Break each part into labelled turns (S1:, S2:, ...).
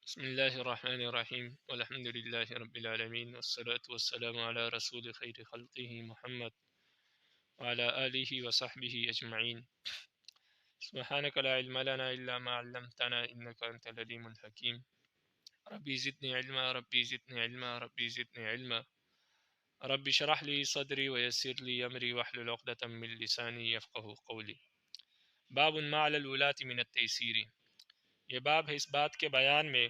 S1: بسم اللہ الرحمن الرحیم والحمد للہ رب العالمین والصلاة والسلام علی رسول خیر خلقہ محمد وعلی آلہ وصحبہ اجمعین سبحانک لا علم لنا الا ما علمتنا انک انت العلیم الحکیم ربی زدنی علما ربی زدنی علما ربی زدنی علما رب اشرح لی صدری ویسر لی امری واحلل عقدۃ من لسانی یفقهوا قولی باب ما علی الولاة من التیسیر۔ یہ باب ہے اس بات کے بیان میں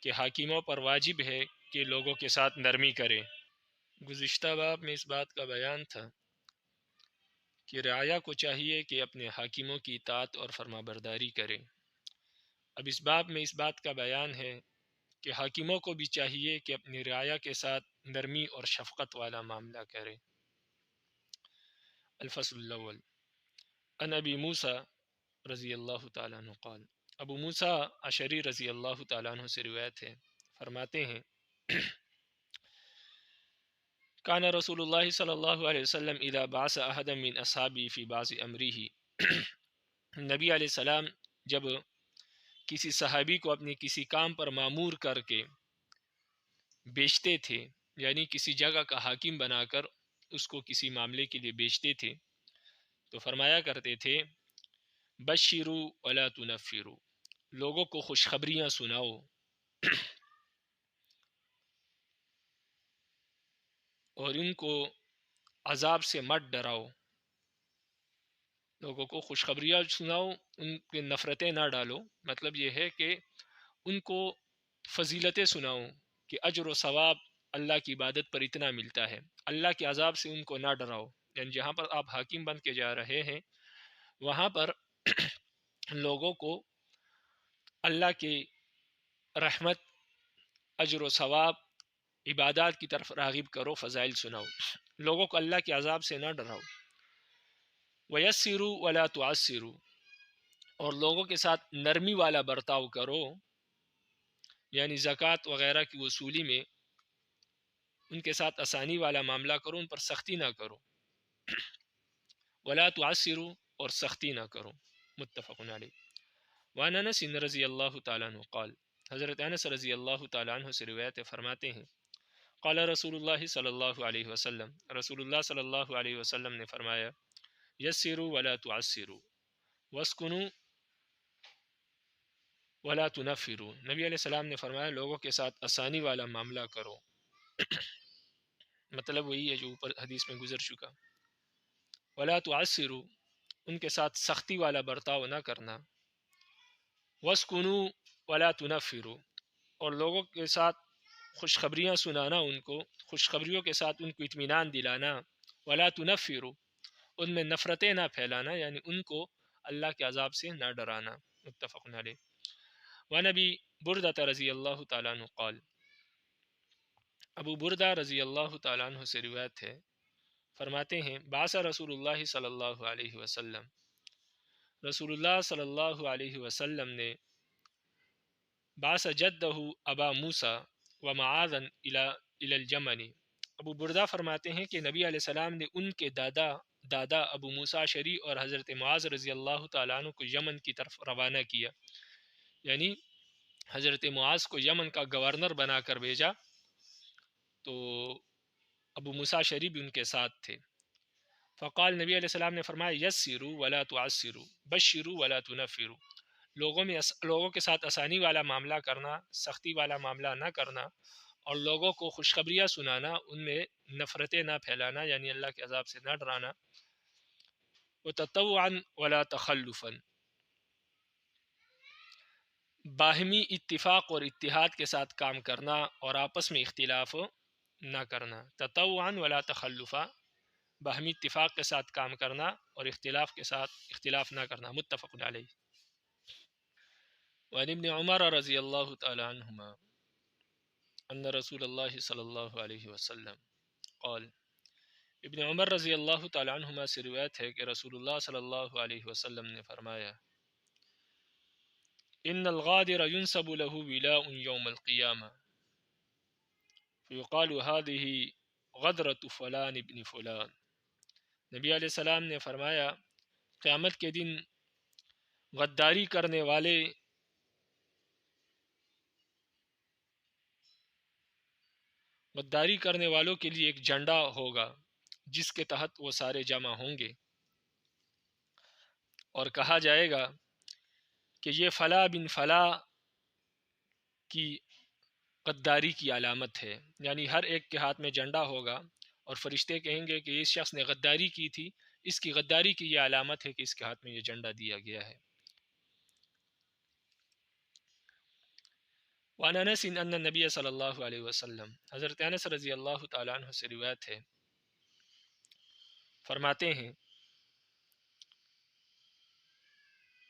S1: کہ حاکموں پر واجب ہے کہ لوگوں کے ساتھ نرمی کریں۔ گزشتہ باب میں اس بات کا بیان تھا کہ رعایا کو چاہیے کہ اپنے حاکموں کی اطاعت اور فرمانبرداری کریں۔ اب اس باب میں اس بات کا بیان ہے کہ حاکموں کو بھی چاہیے کہ اپنی رعایا کے ساتھ نرمی اور شفقت والا معاملہ کریں۔ الفصل الاول عن ابی موسیٰ رضی اللہ تعالیٰ عنہ قال، ابو موسیٰ اشعری رضی اللہ تعالیٰ عنہ سے روایت ہے، فرماتے ہیں کان رسول اللہ صلی اللہ علیہ وسلم اذا بعث احدا من اصحابہ فی بعض امرہ، نبی علیہ السلام جب کسی صحابی کو اپنی کسی کام پر مامور کر کے بیچتے تھے، یعنی کسی جگہ کا حاکم بنا کر اس کو کسی معاملے کے لیے بیچتے تھے، تو فرمایا کرتے تھے بشروا ولا تنفروا، لوگوں کو خوشخبریاں سناؤ اور ان کو عذاب سے مت ڈراؤ۔ لوگوں کو خوشخبریاں سناؤ، ان کی نفرتیں نہ ڈالو، مطلب یہ ہے کہ ان کو فضیلتیں سناؤ کہ اجر و ثواب اللہ کی عبادت پر اتنا ملتا ہے، اللہ کے عذاب سے ان کو نہ ڈراؤ۔ یعنی جہاں پر آپ حاکم بن کے جا رہے ہیں وہاں پر لوگوں کو اللہ کی رحمت، اجر و ثواب، عبادات کی طرف راغب کرو، فضائل سناؤ، لوگوں کو اللہ کے عذاب سے نہ ڈراؤ۔ وَيَسِّرُوا وَلَا تُعَسِّرُوا، اور لوگوں کے ساتھ نرمی والا برتاؤ کرو، یعنی زکوٰۃ وغیرہ کی وصولی میں ان کے ساتھ آسانی والا معاملہ کرو، ان پر سختی نہ کرو۔ وَلَا تُعَسِّرُوا، اور سختی نہ کرو، متفق علیہ۔ وعن انس رضی اللہ تعالیٰ عنہ قال، حضرت انس رضی اللہ تعالیٰ عنہ سے روایت فرماتے ہیں قال رسول اللہ صلی اللہ علیہ وسلم، رسول اللہ صلی اللہ علیہ وسلم نے فرمایا یسروا ولا تعسروا واسکنوا ولا تنفروا، نبی علیہ السلام نے فرمایا لوگوں کے ساتھ آسانی والا معاملہ کرو، مطلب وہی ہے جو اوپر حدیث میں گزر چکا۔ ولا تعسروا، ان کے ساتھ سختی والا برتاؤ نہ کرنا۔ واسکنوا ولا تنفروا، اور لوگوں کے ساتھ خوشخبریاں سنانا، ان کو خوشخبریوں کے ساتھ ان کو اطمینان دلانا۔ ولا تنفروا، ان میں نفرتیں نہ پھیلانا، یعنی ان کو اللہ کے عذاب سے نہ ڈرانا، متفق علیہ۔ وعن ابی بردہ رضی اللہ تعالیٰ عنہ قال، ابو بردہ رضی اللہ تعالیٰ عنہ سے روایت ہے، فرماتے ہیں بعث رسول اللہ صلی اللہ علیہ وسلم، رسول اللہ صلی اللہ علیہ وسلم نے بعث جدہ ابا موسیٰ ومعاذا الی الجمن، ابو بردہ فرماتے ہیں کہ نبی علیہ السلام نے ان کے دادا ابو موسیٰ اشعری اور حضرت معاذ رضی اللہ تعالیٰ عنہ کو یمن کی طرف روانہ کیا، یعنی حضرت معاذ کو یمن کا گورنر بنا کر بھیجا، تو ابو موسیٰ اشعری بھی ان کے ساتھ تھے۔ فقال، نبی علیہ السلام نے فرمایا یسروا ولا تعسروا بشروا ولا تنفروا، لوگوں کے ساتھ آسانی والا معاملہ کرنا، سختی والا معاملہ نہ کرنا، اور لوگوں کو خوشخبریاں سنانا، ان میں نفرتیں نہ پھیلانا، یعنی اللہ کے عذاب سے نہ ڈرانا۔ وتطوعا ولا تخلفا، باہمی اتفاق اور اتحاد کے ساتھ کام کرنا اور آپس میں اختلاف نہ کرنا۔ تطوعا ولا تخلفا، باہمی اتفاق کے ساتھ کام کرنا اور اختلاف کے ساتھ اختلاف نہ کرنا، متفق علیہ۔ وعن ابن عمر رضی اللہ تعالی عنہما ان رسول اللہ صلی اللہ علیہ وسلم قال، ابن عمر رضی اللہ تعالی عنہما سے روایت ہے کہ رسول اللہ صلی اللہ علیہ وسلم نے فرمایا ان الغادر ينسب له ولاء يوم القیامہ فيقال هذه غدرة فلان ابن فلان، نبی علیہ السلام نے فرمایا قیامت کے دن غداری کرنے والے غداری کرنے والوں کے لیے ایک جھنڈا ہوگا جس کے تحت وہ سارے جمع ہوں گے، اور کہا جائے گا کہ یہ فلاں بن فلاں کی غداری کی علامت ہے، یعنی ہر ایک کے ہاتھ میں جھنڈا ہوگا اور فرشتے کہیں گے کہ اس شخص نے غداری کی تھی، اس کی غداری کی یہ علامت ہے کہ اس کے ہاتھ میں یہ جھنڈا دیا گیا ہے۔ وعن انس ان النبی صلی اللہ علیہ وسلم، حضرت انس رضی اللہ تعالیٰ عنہ سے روایت ہے، فرماتے ہیں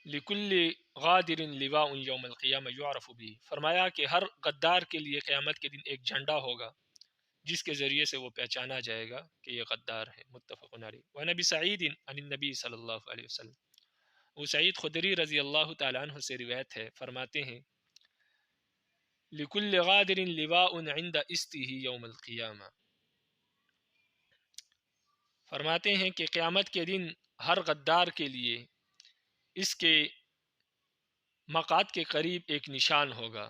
S1: لکل غادر لواء یوم القیامہ یعرف به، فرمایا کہ ہر غدار کے لیے قیامت کے دن ایک جھنڈا ہوگا جس کے ذریعے سے وہ پہچانا جائے گا کہ یہ غدار ہے، متفق علیہ۔ وعن ابی سعید عن النبی صلی اللہ علیہ وسلم، ابو سعید خدری رضی اللہ تعالیٰ عنہ سے روایت ہے، فرماتے ہیں لکل غادر لواء عند استه یوم القیامہ، فرماتے ہیں کہ قیامت کے دن ہر غدار کے لیے اس کے مقعد کے قریب ایک نشان ہوگا،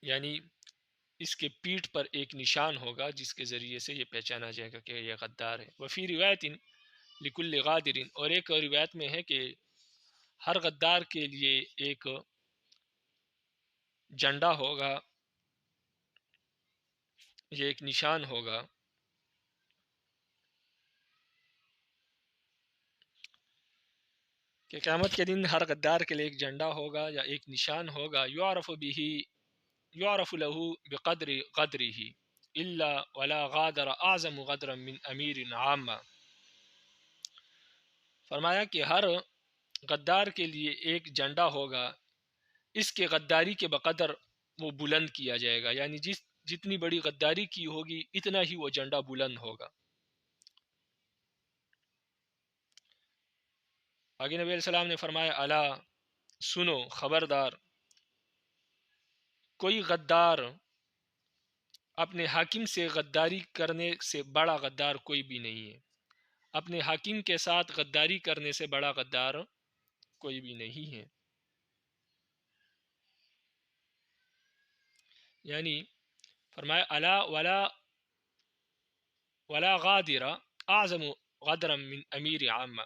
S1: یعنی اس کے پیٹھ پر ایک نشان ہوگا جس کے ذریعے سے یہ پہچانا جائے گا کہ یہ غدار ہے۔ وفی روایت لکل غادر، اور ایک روایت میں ہے کہ ہر غدار کے لیے ایک جھنڈا ہوگا، یہ ایک نشان ہوگا، کہ قیامت کے دن ہر غدار کے لیے ایک جھنڈا ہوگا یا ایک نشان ہوگا، یعرف له بقدر قدره الا ولا غادر اعظم غدرا من امیر عامہ، فرمایا کہ ہر غدار کے لیے ایک جھنڈا ہوگا، اس کے غداری کے بقدر وہ بلند کیا جائے گا، یعنی جتنی بڑی غداری کی ہوگی اتنا ہی وہ جھنڈا بلند ہوگا۔ آگے نبی علیہ السلام نے فرمایا الا، سنو، خبردار، کوئی غدار اپنے حاکم سے غداری کرنے سے بڑا غدار کوئی بھی نہیں ہے، اپنے حاکم کے ساتھ غداری کرنے سے بڑا غدار کوئی بھی نہیں ہے، یعنی فرمایا الا ولا غادر اعظم غدرا من امیر عامہ،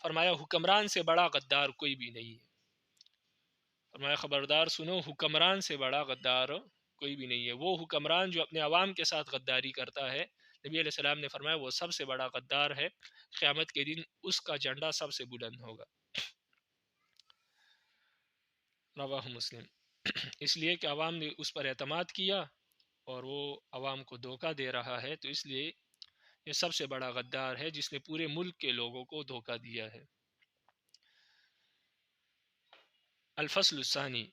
S1: فرمایا حکمران سے بڑا غدار کوئی بھی نہیں ہے، فرمایا خبردار سنو، حکمران سے بڑا غدار کوئی بھی نہیں ہے، وہ حکمران جو اپنے عوام کے ساتھ غداری کرتا ہے، نبی علیہ السلام نے فرمایا وہ سب سے بڑا غدار ہے، قیامت کے دن اس کا جھنڈا سب سے بلند ہوگا۔ رواہ مسلم، اس لیے کہ عوام نے اس پر اعتماد کیا اور وہ عوام کو دھوکہ دے رہا ہے، تو اس لیے یہ سب سے بڑا غدار ہے جس نے پورے ملک کے لوگوں کو دھوکہ دیا ہے۔ الفصل الثانی،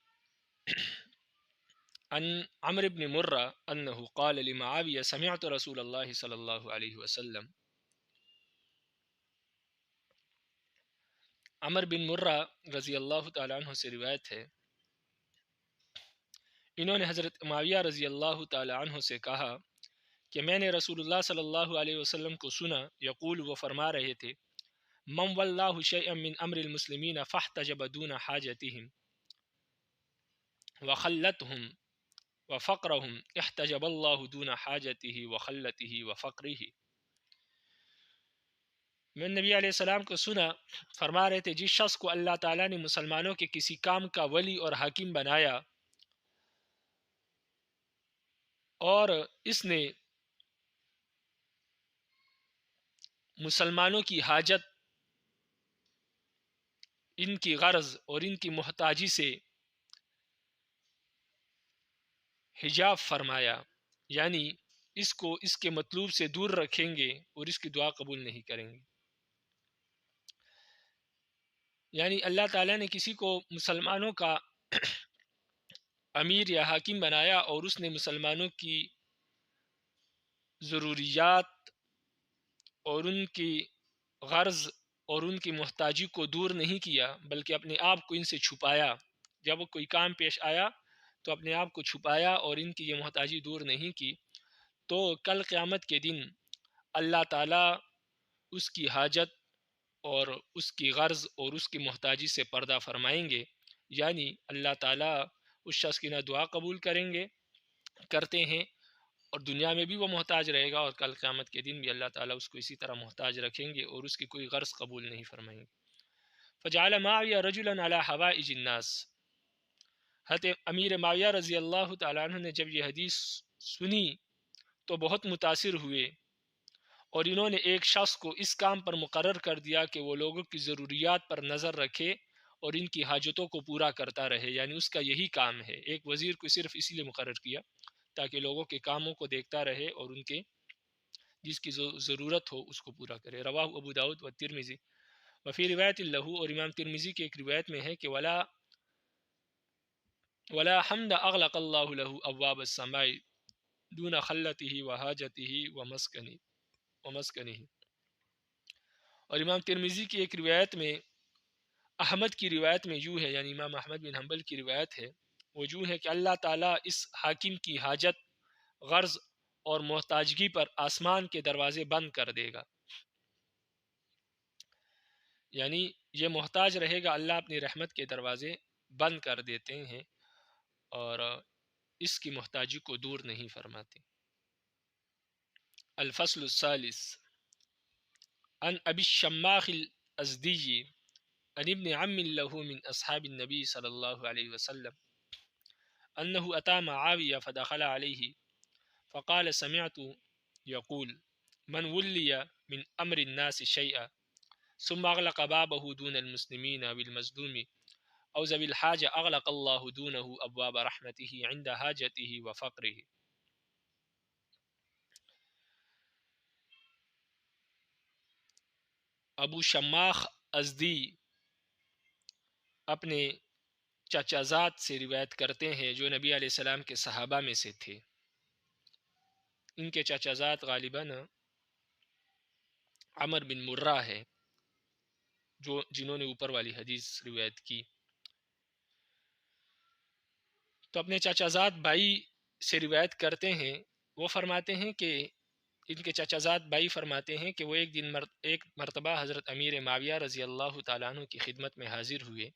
S1: عن عمرو بن مرہ انه قال لمعاویہ سمعت رسول اللہ صلی اللہ علیہ وسلم، عمر بن مرہ رضی اللہ تعالیٰ عنہ سے روایت ہے، انہوں نے حضرت معاویہ رضی اللہ تعالیٰ عنہ سے کہا کہ میں نے رسول اللہ صلی اللہ علیہ وسلم کو سنا، یقول، وہ فرما رہے تھے، من واللہ شیئا من امر المسلمین فاحتجب دون حاجتهم وخلتهم وفقرهم احتجب اللہ دون حاجته وخلته وفقره۔ میں نبی علیہ السلام کو سنا، فرما رہے تھے، جس شخص کو اللہ تعالیٰ نے مسلمانوں کے کسی کام کا ولی اور حاکم بنایا اور اس نے مسلمانوں کی حاجت، ان کی غرض اور ان کی محتاجی سے حجاب فرمایا، یعنی اس کو اس کے مطلوب سے دور رکھیں گے اور اس کی دعا قبول نہیں کریں گے، یعنی اللہ تعالیٰ نے کسی کو مسلمانوں کا امیر یا حاکم بنایا اور اس نے مسلمانوں کی ضروریات اور ان کی غرض اور ان کی محتاجی کو دور نہیں کیا، بلکہ اپنے آپ کو ان سے چھپایا، جب وہ کوئی کام پیش آیا تو اپنے آپ کو چھپایا اور ان کی یہ محتاجی دور نہیں کی، تو کل قیامت کے دن اللہ تعالیٰ اس کی حاجت اور اس کی غرض اور اس کی محتاجی سے پردہ فرمائیں گے، یعنی اللہ تعالیٰ اس شخص کی نہ دعا قبول کریں گے کرتے ہیں، اور دنیا میں بھی وہ محتاج رہے گا، اور کل قیامت کے دن بھی اللہ تعالیٰ اس کو اسی طرح محتاج رکھیں گے اور اس کی کوئی غرض قبول نہیں فرمائیں گے۔ فجعل معاویہ رجلا علی حوائج الناس، حضرت امیر معاویہ رضی اللہ تعالیٰ عنہ نے جب یہ حدیث سنی تو بہت متاثر ہوئے، اور انہوں نے ایک شخص کو اس کام پر مقرر کر دیا کہ وہ لوگوں کی ضروریات پر نظر رکھے اور ان کی حاجتوں کو پورا کرتا رہے، یعنی اس کا یہی کام ہے۔ ایک وزیر کو صرف اس لیے مقرر کیا تاکہ لوگوں کے کاموں کو دیکھتا رہے اور ان کے جس کی ضرورت ہو اس کو پورا کرے۔ رواہ ابو داؤد و ترمذی وفی روایت لہو، اور امام ترمذی کی ایک روایت میں ہے کہ ولا حمد اغلق اللہ له ابواب السماء دون خلته وحاجته ومسکنه۔ اور امام ترمذی کی ایک روایت میں، احمد کی روایت میں یوں ہے، یعنی امام احمد بن حنبل کی روایت ہے، وہ یوں ہے کہ اللہ تعالیٰ اس حاکم کی حاجت، غرض اور محتاجگی پر آسمان کے دروازے بند کر دے گا، یعنی یہ محتاج رہے گا، اللہ اپنی رحمت کے دروازے بند کر دیتے ہیں اور اس کی محتاجی کو دور نہیں فرماتے۔ الفصل الثالث عن ابی الشماخ الازدی عن ابن عم له من اصحاب النبی صلی اللہ علیہ وسلم انه اتى معاویہ فدخل علیہ فقال سمعت يقول من ولي من امر الناس شيئا ثم اغلق بابه دون المسلمين بالمظلوم او ذوي الحاجة اغلق الله دونه ابواب رحمته عند حاجته وفقره۔ ابو شماخ ازدی اپنے چچا زاد سے روایت کرتے ہیں جو نبی علیہ السلام کے صحابہ میں سے تھے۔ ان کے چچا زاد غالباً عمر بن مرہ ہے، جنہوں نے اوپر والی حدیث روایت کی۔ تو اپنے چچا زاد بھائی سے روایت کرتے ہیں، وہ فرماتے ہیں کہ ان کے چچا زاد بھائی فرماتے ہیں کہ وہ ایک مرتبہ حضرت امیر معاویہ رضی اللہ تعالیٰ عنہ کی خدمت میں حاضر ہوئے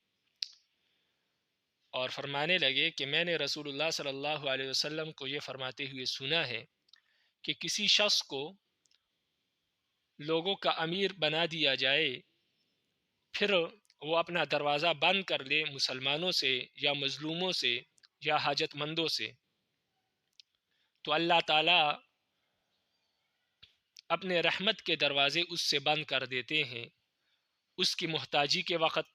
S1: اور فرمانے لگے کہ میں نے رسول اللہ صلی اللہ علیہ وسلم کو یہ فرماتے ہوئے سنا ہے کہ کسی شخص کو لوگوں کا امیر بنا دیا جائے، پھر وہ اپنا دروازہ بند کر لے مسلمانوں سے یا مظلوموں سے یا حاجت مندوں سے، تو اللہ تعالیٰ اپنے رحمت کے دروازے اس سے بند کر دیتے ہیں اس کی محتاجی کے وقت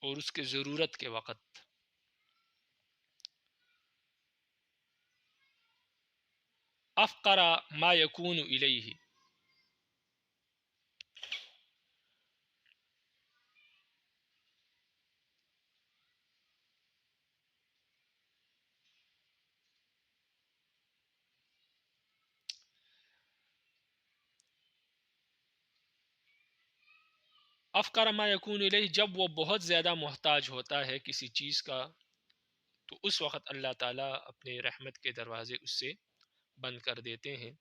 S1: اور اس کے ضرورت کے وقت۔ افقر ما یکون الیہ، افقر ما یکون الیہ، جب وہ بہت زیادہ محتاج ہوتا ہے کسی چیز کا تو اس وقت اللہ تعالیٰ اپنے رحمت کے دروازے اس سے بند کر دیتے ہیں۔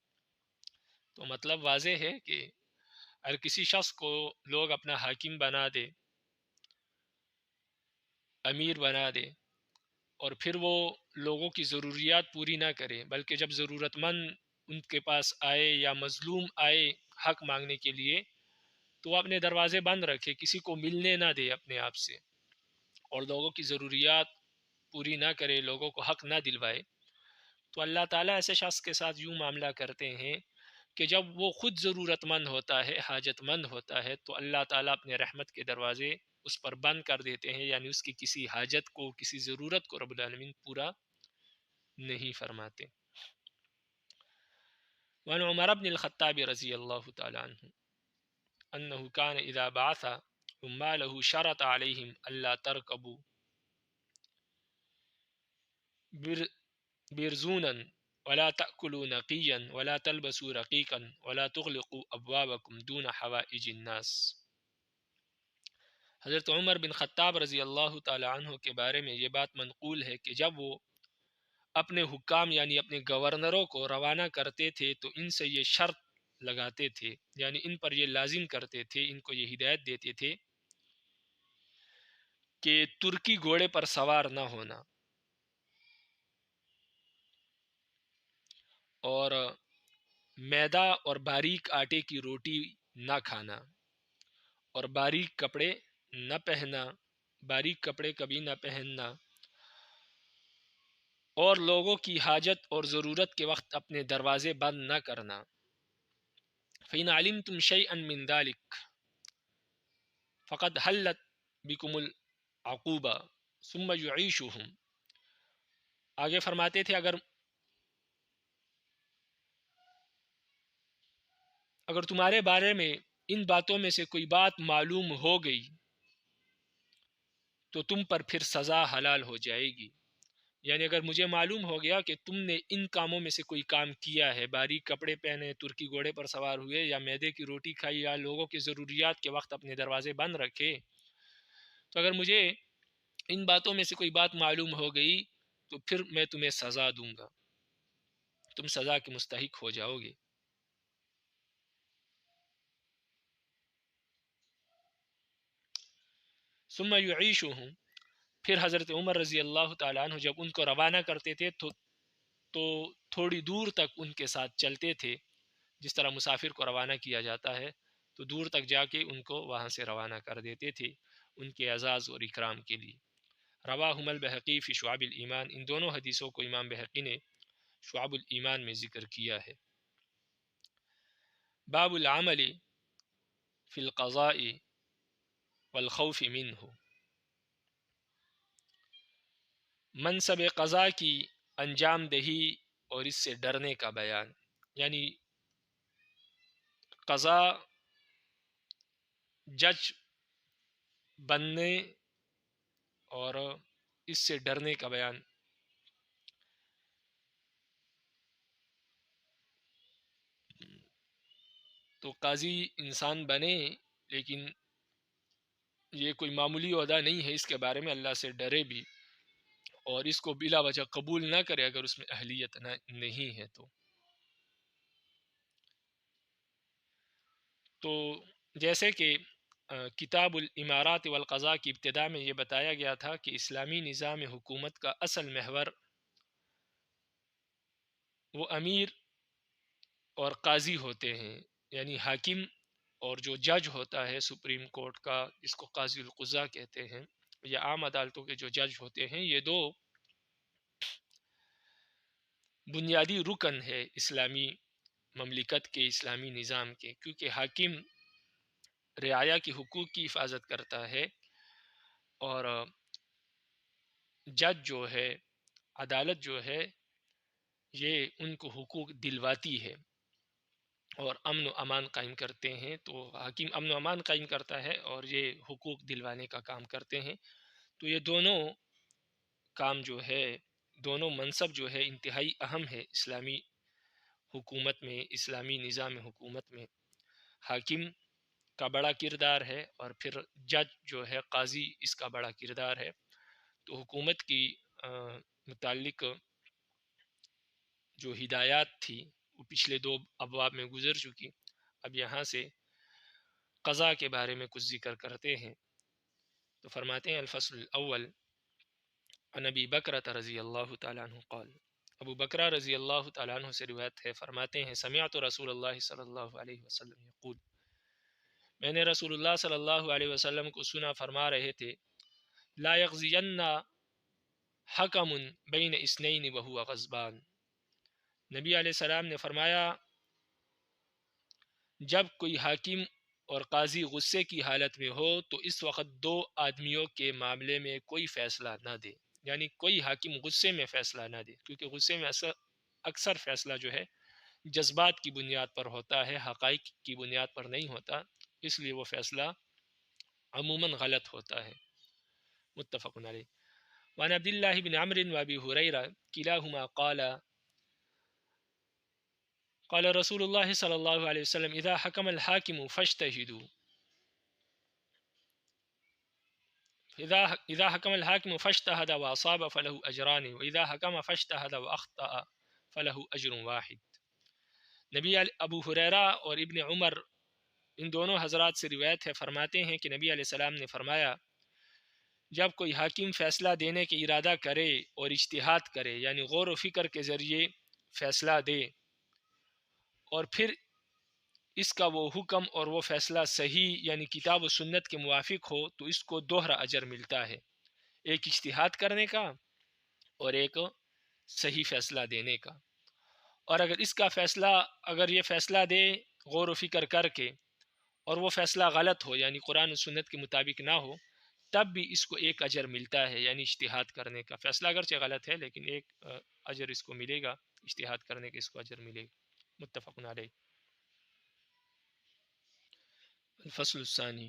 S1: تو مطلب واضح ہے کہ اگر کسی شخص کو لوگ اپنا حاکم بنا دے، امیر بنا دے، اور پھر وہ لوگوں کی ضروریات پوری نہ کرے، بلکہ جب ضرورت مند ان کے پاس آئے یا مظلوم آئے حق مانگنے کے لیے تو وہ اپنے دروازے بند رکھے، کسی کو ملنے نہ دے اپنے آپ سے، اور لوگوں کی ضروریات پوری نہ کرے، لوگوں کو حق نہ دلوائے، تو اللہ تعالیٰ ایسے شخص کے ساتھ یوں معاملہ کرتے ہیں کہ جب وہ خود ضرورت مند ہوتا ہے، حاجت مند ہوتا ہے، تو اللہ تعالیٰ اپنے رحمت کے دروازے اس پر بند کر دیتے ہیں، یعنی اس کی کسی حاجت کو، کسی ضرورت کو رب العالمین پورا نہیں فرماتے۔ وعن عمر بن الخطاب رضی اللہ تعالی عنہ انه كان اذا بعث عماله شرط عليهم الا تركبوا برزونا ولا تأكلوا نقيا ولا تلبسوا رقيقا ولا تغلقوا ابوابكم دون حوائج الناس۔ حضرت عمر بن خطاب رضی اللہ تعالی عنہ کے بارے میں یہ بات منقول ہے کہ جب وہ اپنے حکام یعنی اپنے گورنروں کو روانہ کرتے تھے تو ان سے یہ شرط لگاتے تھے، یعنی ان پر یہ لازم کرتے تھے، ان کو یہ ہدایت دیتے تھے کہ ترکی گھوڑے پر سوار نہ ہونا، اور میدا اور باریک آٹے کی روٹی نہ کھانا، اور باریک کپڑے نہ پہننا، باریک کپڑے کبھی نہ پہننا، اور لوگوں کی حاجت اور ضرورت کے وقت اپنے دروازے بند نہ کرنا۔ فَإِنْ عَلِمْتُمْ شَيْئًا مِّن ذَلِكَ فَقَدْ حَلَّتْ بِكُمُ الْعُقُوبَةُ ثُمَّ يُعِيشُهُمْ۔ آگے فرماتے تھے اگر تمہارے بارے میں ان باتوں میں سے کوئی بات معلوم ہو گئی تو تم پر پھر سزا حلال ہو جائے گی۔ یعنی اگر مجھے معلوم ہو گیا کہ تم نے ان کاموں میں سے کوئی کام کیا ہے، باریک کپڑے پہنے، ترکی گھوڑے پر سوار ہوئے، یا میدے کی روٹی کھائی، یا لوگوں کی ضروریات کے وقت اپنے دروازے بند رکھے، تو اگر مجھے ان باتوں میں سے کوئی بات معلوم ہو گئی تو پھر میں تمہیں سزا دوں گا، تم سزا کے مستحق ہو جاؤ گے۔ ثم یعیشہم، پھر حضرت عمر رضی اللہ تعالیٰ عنہ جب ان کو روانہ کرتے تھے تو تھوڑی دور تک ان کے ساتھ چلتے تھے، جس طرح مسافر کو روانہ کیا جاتا ہے، تو دور تک جا کے ان کو وہاں سے روانہ کر دیتے تھے ان کے اعزاز اور اکرام کے لیے۔ رواہم البہقی فی شعب الایمان، ان دونوں حدیثوں کو امام بہقی نے شعب الایمان میں ذکر کیا ہے۔ باب العمل فی القضاء والخوف منہ، منصب قضاء کی انجام دہی اور اس سے ڈرنے کا بیان، یعنی قضاء جج بننے اور اس سے ڈرنے کا بیان۔ تو قاضی انسان بنے لیکن یہ کوئی معمولی عہدہ نہیں ہے، اس کے بارے میں اللہ سے ڈرے بھی، اور اس کو بلا وجہ قبول نہ کرے اگر اس میں اہلیت نہیں ہے تو جیسے کہ کتاب الامارات والقضاء کی ابتدا میں یہ بتایا گیا تھا کہ اسلامی نظام حکومت کا اصل محور وہ امیر اور قاضی ہوتے ہیں، یعنی حاکم، اور جو جج ہوتا ہے سپریم کورٹ کا، جس کو قاضی القضاء کہتے ہیں، یا عام عدالتوں کے جو جج ہوتے ہیں، یہ دو بنیادی رکن ہے اسلامی مملکت کے، اسلامی نظام کے، کیونکہ حاکم رعایا کی حقوق کی حفاظت کرتا ہے، اور جج جو ہے، عدالت جو ہے، یہ ان کو حقوق دلواتی ہے اور امن و امان قائم کرتے ہیں۔ تو حاکم امن و امان قائم کرتا ہے اور یہ حقوق دلوانے کا کام کرتے ہیں۔ تو یہ دونوں کام جو ہے، دونوں منصب جو ہے، انتہائی اہم ہے اسلامی حکومت میں، اسلامی نظام حکومت میں۔ حاکم کا بڑا کردار ہے، اور پھر جج جو ہے، قاضی، اس کا بڑا کردار ہے۔ تو حکومت کی متعلق جو ہدایات تھی وہ پچھلے دو ابواب میں گزر چکی، اب یہاں سے قضاء کے بارے میں کچھ ذکر کرتے ہیں۔ تو فرماتے ہیں الفصل الاول، عن ابی بکرۃ رضی اللہ تعالیٰ عنہ قال، ابو بکرہ رضی اللہ تعالیٰ عنہ سے روایت ہے، فرماتے ہیں سمعت رسول اللہ صلی اللہ علیہ وسلم یقول، میں نے رسول اللہ صلی اللہ علیہ وسلم کو سنا فرما رہے تھے، لا یغزین حکم بین اثنین وہو غضبان، نبی علیہ السلام نے فرمایا جب کوئی حاکم اور قاضی غصے کی حالت میں ہو تو اس وقت دو آدمیوں کے معاملے میں کوئی فیصلہ نہ دے، یعنی کوئی حاکم غصے میں فیصلہ نہ دے، کیونکہ غصے میں اکثر فیصلہ جو ہے جذبات کی بنیاد پر ہوتا ہے، حقائق کی بنیاد پر نہیں ہوتا، اس لیے وہ فیصلہ عموماً غلط ہوتا ہے۔ متفق علیہ۔ وعن عبد اللہ بن عمرو وابی ہریرہ کلاہما قال قال رسول اللہ صلی اللہ علیہ وسلم اذا حکم الحاکم فاجتہدوا، اذا حکم الحاکم فاجتہد واصاب فلہ اجران واذا حکم فاجتہد واخطأ فلہ اجر واحد۔ نبی ابو ہریرہ اور ابن عمر، ان دونوں حضرات سے روایت ہے، فرماتے ہیں کہ نبی علیہ السلام نے فرمایا جب کوئی حاکم فیصلہ دینے کے ارادہ کرے اور اجتہاد کرے، یعنی غور و فکر کے ذریعے فیصلہ دے، اور پھر اس کا وہ حکم اور وہ فیصلہ صحیح یعنی کتاب و سنت کے موافق ہو تو اس کو دوہرا اجر ملتا ہے، ایک اجتہاد کرنے کا اور ایک صحیح فیصلہ دینے کا۔ اور اگر یہ فیصلہ دے غور و فکر کر کے اور وہ فیصلہ غلط ہو یعنی قرآن و سنت کے مطابق نہ ہو، تب بھی اس کو ایک اجر ملتا ہے، یعنی اجتہاد کرنے کا۔ فیصلہ اگرچہ غلط ہے لیکن ایک اجر اس کو ملے گا، اجتہاد کرنے کے اس کو اجر ملے گا۔ متفق علیہ۔ الفصل الثانی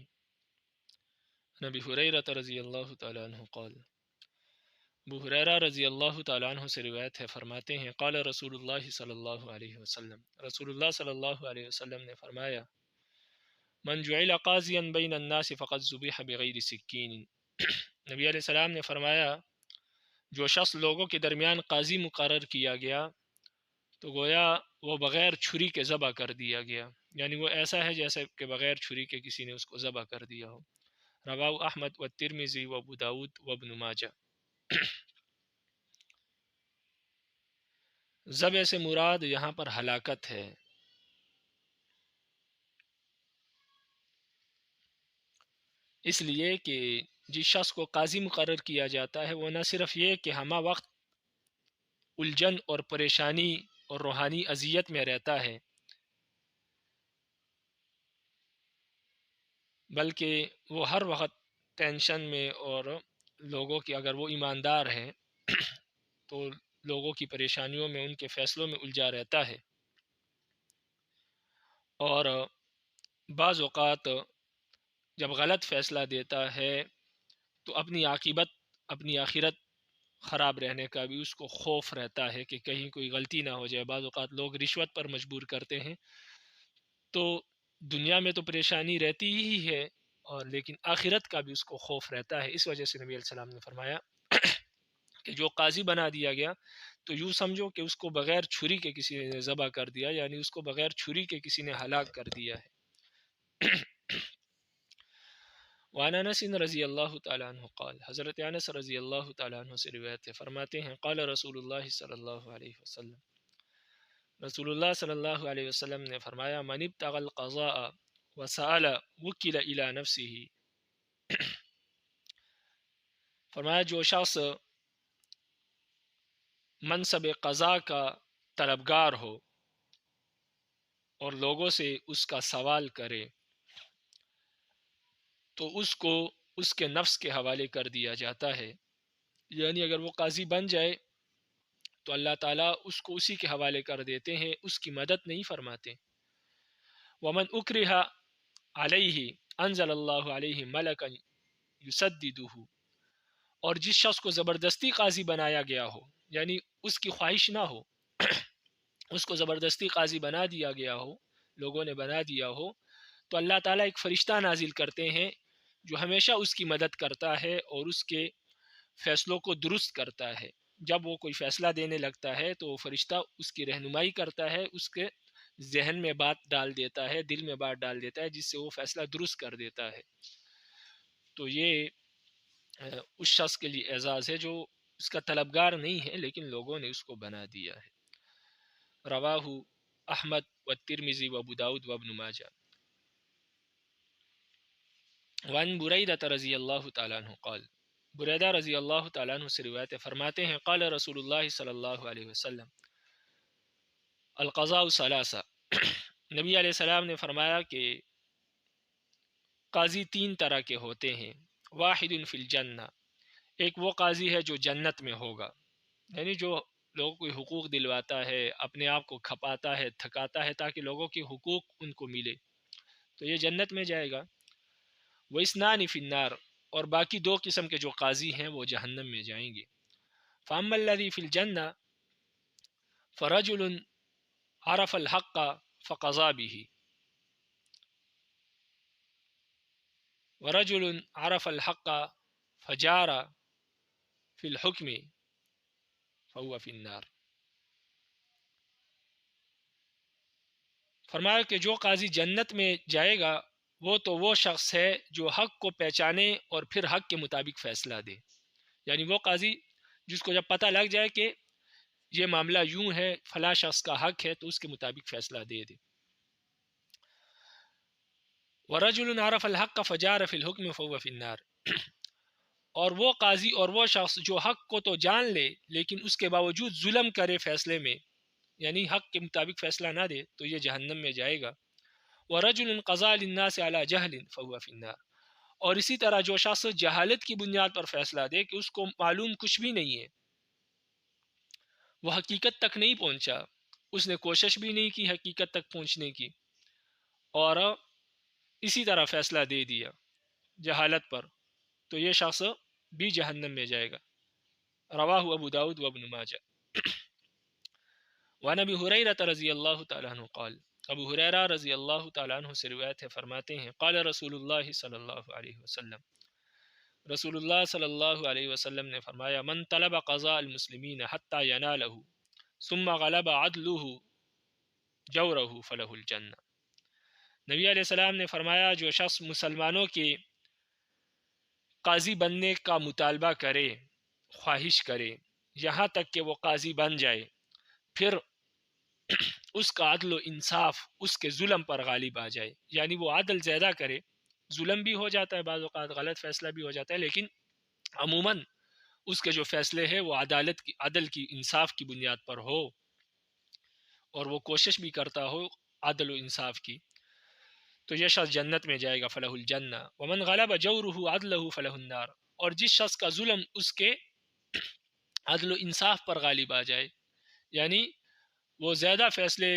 S1: عن ابی ہریرہ رضی اللہ تعالی عنہ قال، ابو ہریرہ رضی اللہ تعالیٰ عنہ سے روایت ہے، فرماتے ہیں قال رسول اللہ صلی اللہ علیہ وسلم، رسول اللہ صلی اللہ علیہ وسلم نے فرمایا، من جعل قاضیا بین الناس فقد ذبح بغیر سکین، نبی علیہ السلام نے فرمایا جو شخص لوگوں کے درمیان قاضی مقرر کیا گیا تو گویا وہ بغیر چھری کے ذبح کر دیا گیا، یعنی وہ ایسا ہے جیسے کہ بغیر چھری کے کسی نے اس کو ذبح کر دیا ہو۔ رواہ احمد والترمذی وابو داود وابن ماجہ۔ ذبح سے مراد یہاں پر ہلاکت ہے، اس لیے کہ جس شخص کو قاضی مقرر کیا جاتا ہے وہ نہ صرف یہ کہ ہمہ وقت الجھن اور پریشانی اور روحانی اذیت میں رہتا ہے، بلکہ وہ ہر وقت ٹینشن میں اور لوگوں کی، اگر وہ ایماندار ہے تو لوگوں کی پریشانیوں میں، ان کے فیصلوں میں الجھا رہتا ہے، اور بعض اوقات جب غلط فیصلہ دیتا ہے تو اپنی عاقبت، اپنی آخرت خراب رہنے کا بھی اس کو خوف رہتا ہے کہ کہیں کوئی غلطی نہ ہو جائے۔ بعض اوقات لوگ رشوت پر مجبور کرتے ہیں تو دنیا میں تو پریشانی رہتی ہی ہے، اور لیکن آخرت کا بھی اس کو خوف رہتا ہے۔ اس وجہ سے نبی علیہ السلام نے فرمایا کہ جو قاضی بنا دیا گیا تو یوں سمجھو کہ اس کو بغیر چھری کے کسی نے ذبح کر دیا، یعنی اس کو بغیر چھری کے کسی نے ہلاک کر دیا ہے۔ وعن انس رضی اللہ تعالیٰ عنہ قال، حضرت انس رضی اللہ تعالیٰ عنہ سے روایت ہے، فرماتے ہیں قال رسول اللہ صلی اللہ علیہ وسلم، رسول اللہ صلی اللہ علیہ وسلم نے فرمایا من ابتغى القضاء وسأل وکل الی نفسه، فرمایا جو شخص منصب قضاء کا طلبگار ہو اور لوگوں سے اس کا سوال کرے تو اس کو اس کے نفس کے حوالے کر دیا جاتا ہے، یعنی اگر وہ قاضی بن جائے تو اللہ تعالیٰ اس کو اسی کے حوالے کر دیتے ہیں، اس کی مدد نہیں فرماتے۔ ومن اکرہ علیہ انزل اللہ علیہ ملکا یسددہ، اور جس شخص کو زبردستی قاضی بنایا گیا ہو، یعنی اس کی خواہش نہ ہو، اس کو زبردستی قاضی بنا دیا گیا ہو، لوگوں نے بنا دیا ہو، تو اللہ تعالیٰ ایک فرشتہ نازل کرتے ہیں جو ہمیشہ اس کی مدد کرتا ہے اور اس کے فیصلوں کو درست کرتا ہے۔ جب وہ کوئی فیصلہ دینے لگتا ہے تو وہ فرشتہ اس کی رہنمائی کرتا ہے، اس کے ذہن میں بات ڈال دیتا ہے، دل میں بات ڈال دیتا ہے، جس سے وہ فیصلہ درست کر دیتا ہے۔ تو یہ اس شخص کے لیے اعزاز ہے جو اس کا طلبگار نہیں ہے لیکن لوگوں نے اس کو بنا دیا ہے۔ رواہ احمد والترمذی وابو داود وابن ماجہ۔ وعن بریدہ رضی اللہ تعالیٰ عنہ قال، بریدہ رضی اللہ تعالیٰ عنہ سے روایت فرماتے ہیں قال رسول اللہ صلی اللہ علیہ وسلم القضاء ثلاثہ، نبی علیہ السلام نے فرمایا کہ قاضی تین طرح کے ہوتے ہیں، واحد فی الجنہ، ایک وہ قاضی ہے جو جنت میں ہوگا، یعنی جو لوگوں کو حقوق دلواتا ہے، اپنے آپ کو کھپاتا ہے، تھکاتا ہے تاکہ لوگوں کے حقوق ان کو ملے، تو یہ جنت میں جائے گا۔ وَإِثْنَانِ فِي النَّارِ، اور باقی دو قسم کے جو قاضی ہیں وہ جہنم میں جائیں گے۔ فَأَمَّا الَّذِي فِي الْجَنَّةِ فَرَجُلٌ عَرَفَ الْحَقَّ فَقَضَى بِهِ، وَرَجُلٌ عَرَفَ الْحَقَّ فَجَارَ فِي الْحُكْمِ فَهُوَ فِي النَّارِ۔ فرمایا کہ جو قاضی جنت میں جائے گا وہ تو وہ شخص ہے جو حق کو پہچانے اور پھر حق کے مطابق فیصلہ دے، یعنی وہ قاضی جس کو جب پتہ لگ جائے کہ یہ معاملہ یوں ہے، فلاں شخص کا حق ہے، تو اس کے مطابق فیصلہ دے دے۔ وَرَجُلٌ عَرَفَ الْحَقَّ فَجَارَ فِي الْحُكْمِ فَهُوَ فِي النَّارِ، اور وہ قاضی اور وہ شخص جو حق کو تو جان لے لیکن اس کے باوجود ظلم کرے فیصلے میں، یعنی حق کے مطابق فیصلہ نہ دے، تو یہ جہنم میں جائے گا۔ وَرَجُلٌ قَضَىٰ لِلنَّاسِ عَلَىٰ جَهْلٍ فَهُوَ فِي النَّارِ، اور اسی طرح جو شخص جہالت کی بنیاد پر فیصلہ دے کہ اس کو معلوم کچھ بھی نہیں ہے، وہ حقیقت تک نہیں پہنچا، اس نے کوشش بھی نہیں کی حقیقت تک پہنچنے کی، اور اسی طرح فیصلہ دے دیا جہالت پر، تو یہ شخص بھی جہنم میں جائے گا۔ رواہ ابو داود و ابن ماجہ۔ وعن ابی ہریرہ رضی اللہ تعالیٰ عنہ قال، ابو ہریرہ رضی اللہ تعالیٰ عنہ سے روایت ہے، فرماتے ہیں قال رسول اللہ صلی اللہ علیہ وسلم، رسول اللہ صلی اللہ علیہ وسلم نے فرمایا، من طلب قضاء المسلمین حتی ینالہ ثم غلب عدلہ جورہ فلہ الجنہ۔ نبی علیہ السلام نے فرمایا، جو شخص مسلمانوں کے قاضی بننے کا مطالبہ کرے، خواہش کرے، یہاں تک کہ وہ قاضی بن جائے، پھر اس کا عدل و انصاف اس کے ظلم پر غالب آ جائے، یعنی وہ عدل زیادہ کرے، ظلم بھی ہو جاتا ہے بعض اوقات، غلط فیصلہ بھی ہو جاتا ہے، لیکن عموماً اس کے جو فیصلے ہیں وہ عدل کی انصاف کی بنیاد پر ہو، اور وہ کوشش بھی کرتا ہو عدل و انصاف کی، تو یہ شخص جنت میں جائے گا، فلہ الجنہ۔ ومن غلب جورہ عدلہ فلہ النار، اور جس شخص کا ظلم اس کے عدل و انصاف پر غالب آ جائے، یعنی وہ زیادہ فیصلے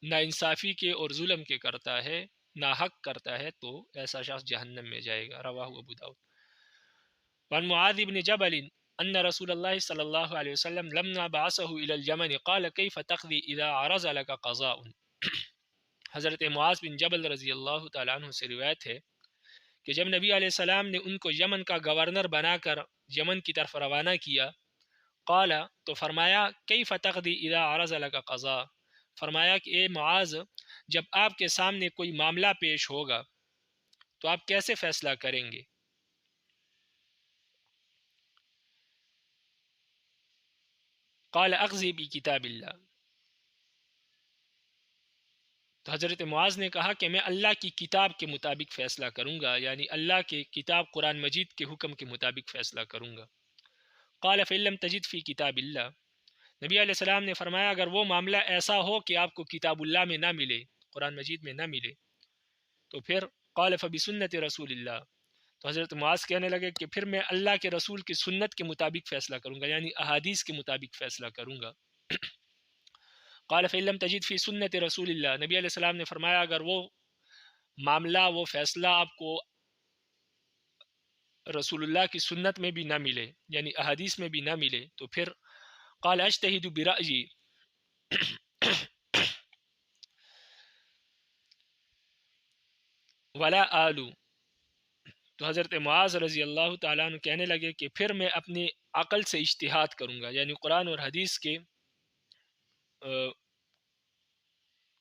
S1: ناانصافی کے اور ظلم کے کرتا ہے، ناحق کرتا ہے، تو ایسا شخص جہنم میں جائے گا۔ رواہ ابو داؤد۔ وعن معاذ بن جبل ان رسول اللہ صلی اللہ علیہ وسلم لما بعثه الى اليمن قال كيف تقضي اذا عرض لك قضاء۔ حضرت معاذ بن جبل رضی اللہ تعالیٰ عنہ سے روایت ہے کہ جب نبی علیہ السلام نے ان کو یمن کا گورنر بنا کر یمن کی طرف روانہ کیا، قال، تو فرمایا، کیف تقضی اذا عرض لك قضاء، فرمایا کہ اے معاذ، جب آپ کے سامنے کوئی معاملہ پیش ہوگا تو آپ کیسے فیصلہ کریں گے؟ قال اقضی بکتاب اللہ، تو حضرت معاذ نے کہا کہ میں اللہ کی کتاب کے مطابق فیصلہ کروں گا، یعنی اللہ کے کتاب قرآن مجید کے حکم کے مطابق فیصلہ کروں گا۔ قال فإن لم تجد فی کتاب اللہ، نبی علیہ السلام نے فرمایا اگر وہ معاملہ ایسا ہو کہ آپ کو کتاب اللہ میں نہ ملے، قرآن مجید میں نہ ملے، تو پھر قال فبسنت رسول اللہ، تو حضرت معاذ کہنے لگے کہ پھر میں اللہ کے رسول کی سنت کے مطابق فیصلہ کروں گا، یعنی احادیث کے مطابق فیصلہ کروں گا۔ قال فإن لم تجد فی سنت رسول اللہ، نبی علیہ السلام نے فرمایا اگر وہ معاملہ، وہ فیصلہ آپ کو رسول اللہ کی سنت میں بھی نہ ملے، یعنی احادیث میں بھی نہ ملے، تو پھر قال اجتہد برأیی ولا آلو، تو حضرت معاذ رضی اللہ تعالیٰ عنہ کہنے لگے کہ پھر میں اپنی عقل سے اجتہاد کروں گا، یعنی قرآن اور حدیث کے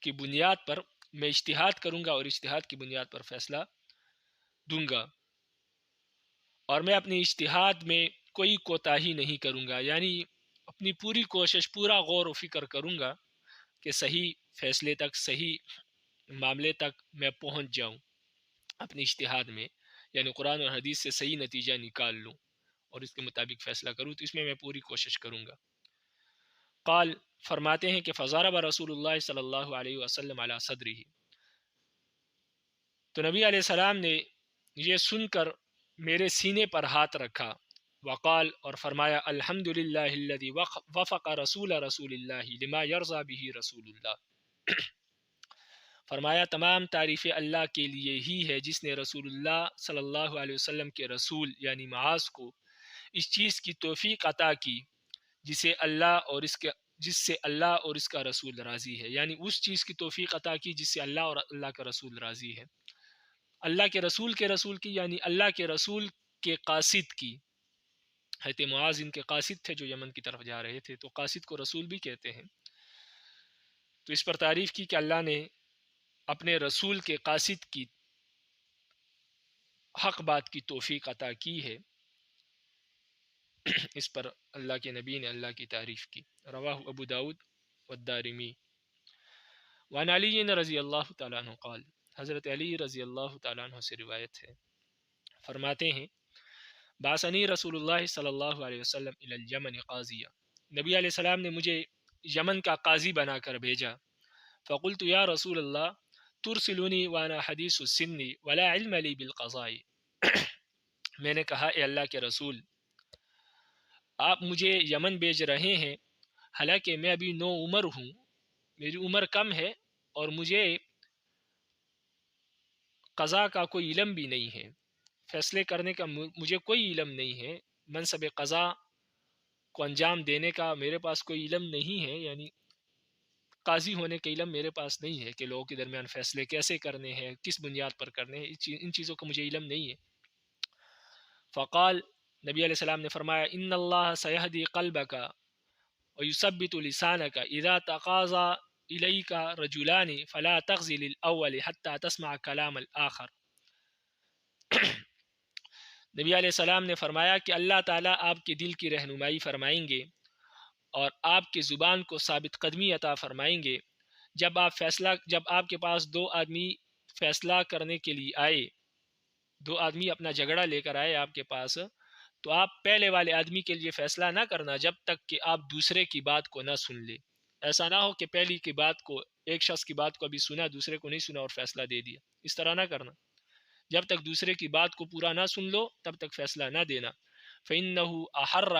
S1: کی بنیاد پر میں اجتہاد کروں گا، اور اجتہاد کی بنیاد پر فیصلہ دوں گا، اور میں اپنی اجتہاد میں کوئی کوتاہی نہیں کروں گا، یعنی اپنی پوری کوشش، پورا غور و فکر کروں گا کہ صحیح فیصلے تک، صحیح معاملے تک میں پہنچ جاؤں اپنی اجتہاد میں، یعنی قرآن اور حدیث سے صحیح نتیجہ نکال لوں اور اس کے مطابق فیصلہ کروں، تو اس میں پوری کوشش کروں گا۔ قال، فرماتے ہیں کہ فضرب رسول اللہ صلی اللہ علیہ وسلم علی صدرہ، تو نبی علیہ السلام نے یہ سن کر میرے سینے پر ہاتھ رکھا، وقال، اور فرمایا، الحمد للہ الذی وفق رسول اللہ لما یرضی بہ رسول اللہ، فرمایا تمام تعریفیں اللہ کے لیے ہی ہے جس نے رسول اللہ صلی اللہ علیہ وسلم کے رسول یعنی معاذ کو اس چیز کی توفیق عطا کی جس سے اللہ اور اس کا رسول راضی ہے، یعنی اس چیز کی توفیق عطا کی جس سے اللہ اور اللہ کا رسول راضی ہے، اللہ کے رسول کی، یعنی اللہ کے رسول کے قاصد کی۔ حضرت معاذ ان کے قاصد تھے جو یمن کی طرف جا رہے تھے، تو قاصد کو رسول بھی کہتے ہیں، تو اس پر تعریف کی کہ اللہ نے اپنے رسول کے قاصد کی حق بات کی توفیق عطا کی ہے۔ اس پر اللہ کے نبی نے اللہ کی تعریف کی۔ رواہ ابو داود والدارمی۔ وعن علی رضی اللہ تعالیٰ عنہ قال، حضرت علی رضی اللہ تعالیٰ عنہ سے روایت ہے، فرماتے ہیں باسنی رسول اللہ صلی اللہ علیہ وسلم الی الیمن قاضیہ، نبی علیہ السلام نے مجھے یمن کا قاضی بنا کر بھیجا۔ فقلت یا رسول اللہ ترسلونی وانا حدیث السن ولا علم لی بالقضاء، میں نے کہا اے اللہ کے رسول، آپ مجھے یمن بھیج رہے ہیں حالانکہ میں ابھی نو عمر ہوں، میری عمر کم ہے اور مجھے قضاء کا کوئی علم بھی نہیں ہے، فیصلے کرنے کا مجھے کوئی علم نہیں ہے، منصب قضاء کو انجام دینے کا میرے پاس کوئی علم نہیں ہے، یعنی قاضی ہونے کا علم میرے پاس نہیں ہے کہ لوگوں کے درمیان فیصلے کیسے کرنے ہیں، کس بنیاد پر کرنے ہیں، ان چیزوں کا مجھے علم نہیں ہے۔ فقال، نبی علیہ السلام نے فرمایا ان اللہ سیہدی قلبک ویثبت لسانک اذا تقاضى الیک رجلان فلا تغزی للاول حتى تسمع کلام الاخر۔ نبی علیہ السلام نے فرمایا کہ اللہ تعالیٰ آپ کے دل کی رہنمائی فرمائیں گے اور آپ کی زبان کو ثابت قدمی عطا فرمائیں گے۔ جب آپ کے پاس دو آدمی فیصلہ کرنے کے لیے آئے، دو آدمی اپنا جھگڑا لے کر آئے آپ کے پاس، تو آپ پہلے والے آدمی کے لیے فیصلہ نہ کرنا جب تک کہ آپ دوسرے کی بات کو نہ سن لے۔ ایسا نہ ہو کہ پہلی کی بات کو، ایک شخص کی بات کو ابھی سنا، دوسرے کو نہیں سنا اور فیصلہ دے دیا، اس طرح نہ کرنا۔ جب تک دوسرے کی بات کو پورا نہ سن لو تب تک فیصلہ نہ دینا۔ فَإِنَّهُ أَحَرَّ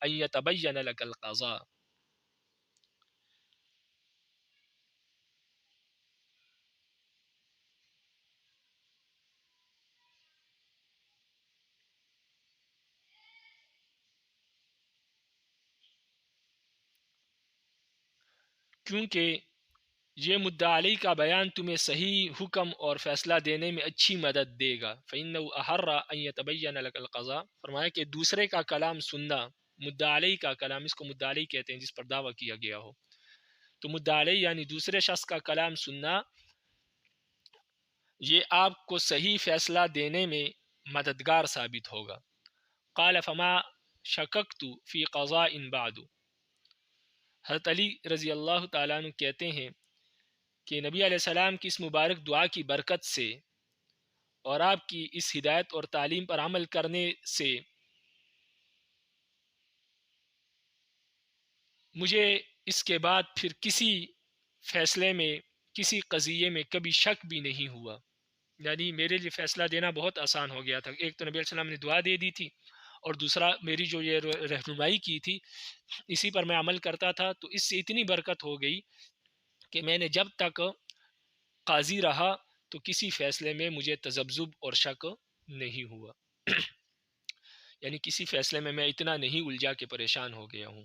S1: أَن يَتَبَيَّنَ لَكَ الْقَضَاءُ، کیونکہ یہ مدعا علیہ کا بیان تمہیں صحیح حکم اور فیصلہ دینے میں اچھی مدد دے گا۔ فَإِنَّهُ أَحَرَّ أَن يَتَبَيَّنَ لَكَ الْقَضَاءُ، فرمایا کہ دوسرے کا کلام سننا، مدعا علیہ کا کلام، اس کو مدعا علیہ کہتے ہیں جس پر دعویٰ کیا گیا ہو، تو مدعا علیہ یعنی دوسرے شخص کا کلام سننا، یہ آپ کو صحیح فیصلہ دینے میں مددگار ثابت ہوگا۔ قال فما شککت فی قضاء بعد، حضرت علی رضی اللہ تعالیٰ عنہ کہتے ہیں کہ نبی علیہ السلام کی اس مبارک دعا کی برکت سے اور آپ کی اس ہدایت اور تعلیم پر عمل کرنے سے مجھے اس کے بعد پھر کسی فیصلے میں، کسی قضیے میں کبھی شک بھی نہیں ہوا، یعنی میرے لیے فیصلہ دینا بہت آسان ہو گیا تھا۔ ایک تو نبی علیہ السلام نے دعا دے دی تھی اور دوسرا میری جو یہ رہنمائی کی تھی اسی پر میں عمل کرتا تھا، تو اس سے اتنی برکت ہو گئی کہ میں نے جب تک قاضی رہا تو کسی فیصلے میں مجھے تذبذب اور شک نہیں ہوا، یعنی کسی فیصلے میں اتنا نہیں الجھا کہ پریشان ہو گیا ہوں۔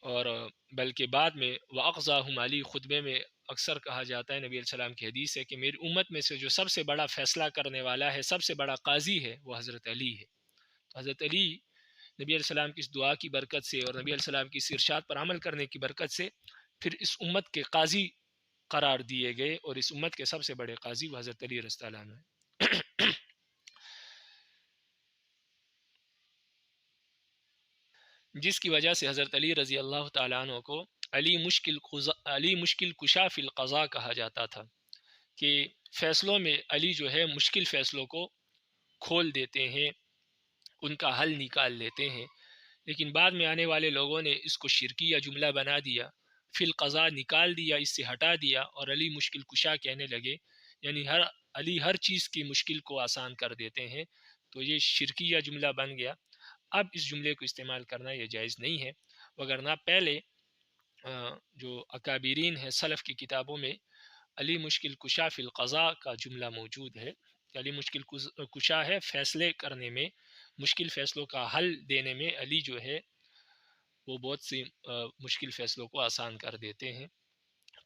S1: اور بلکہ بعد میں وَأَقْضَاهُمْ عَلِي خطبے میں اکثر کہا جاتا ہے، نبی علیہ السلام کی حدیث ہے کہ میری امت میں سے جو سب سے بڑا فیصلہ کرنے والا ہے، سب سے بڑا قاضی ہے، وہ حضرت علی ہے۔ تو حضرت علی نبی علیہ السلام کی اس دعا کی برکت سے اور نبی علیہ السلام کی اس ارشاد پر عمل کرنے کی برکت سے پھر اس امت کے قاضی قرار دیے گئے، اور اس امت کے سب سے بڑے قاضی وہ حضرت علی رضی اللہ عنہ ہیں۔ جس کی وجہ سے حضرت علی رضی اللہ تعالیٰ عنہ کو علی مشکل کشا فی القضاء کہا جاتا تھا، کہ فیصلوں میں علی جو ہے مشکل فیصلوں کو کھول دیتے ہیں، ان کا حل نکال لیتے ہیں۔ لیکن بعد میں آنے والے لوگوں نے اس کو شرکیہ جملہ بنا دیا، فی القضاء نکال دیا، اس سے ہٹا دیا اور علی مشکل کشا کہنے لگے، یعنی علی ہر چیز کی مشکل کو آسان کر دیتے ہیں، تو یہ شرکیہ جملہ بن گیا۔ اب اس جملے کو استعمال کرنا یہ جائز نہیں ہے، وگرنہ پہلے جو اکابرین ہیں سلف کی کتابوں میں علی مشکل کشا فی القضاء کا جملہ موجود ہے۔ علی مشکل کشا ہے، فیصلے کرنے میں، مشکل فیصلوں کا حل دینے میں علی جو ہے وہ بہت سی مشکل فیصلوں کو آسان کر دیتے ہیں،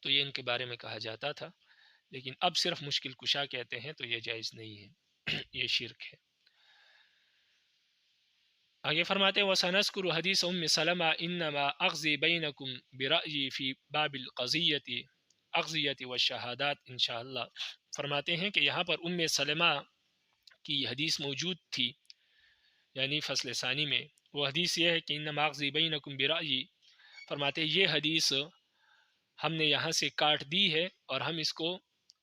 S1: تو یہ ان کے بارے میں کہا جاتا تھا۔ لیکن اب صرف مشکل کشا کہتے ہیں تو یہ جائز نہیں ہے، یہ شرک ہے۔ آگے فرماتے ہیں وَسَنَذْكُرُ حدیث ام سلمہ انما اقضی بینکم برأیی فی باب القضیۃ والشہادات انشاءاللہ۔ فرماتے ہیں کہ یہاں پر ام سلمہ کی حدیث موجود تھی یعنی فصل ثانی میں، وہ حدیث یہ ہے کہ ان ماغزی بینکم برأیی، فرماتے ہیں یہ حدیث ہم نے یہاں سے کاٹ دی ہے، اور ہم اس کو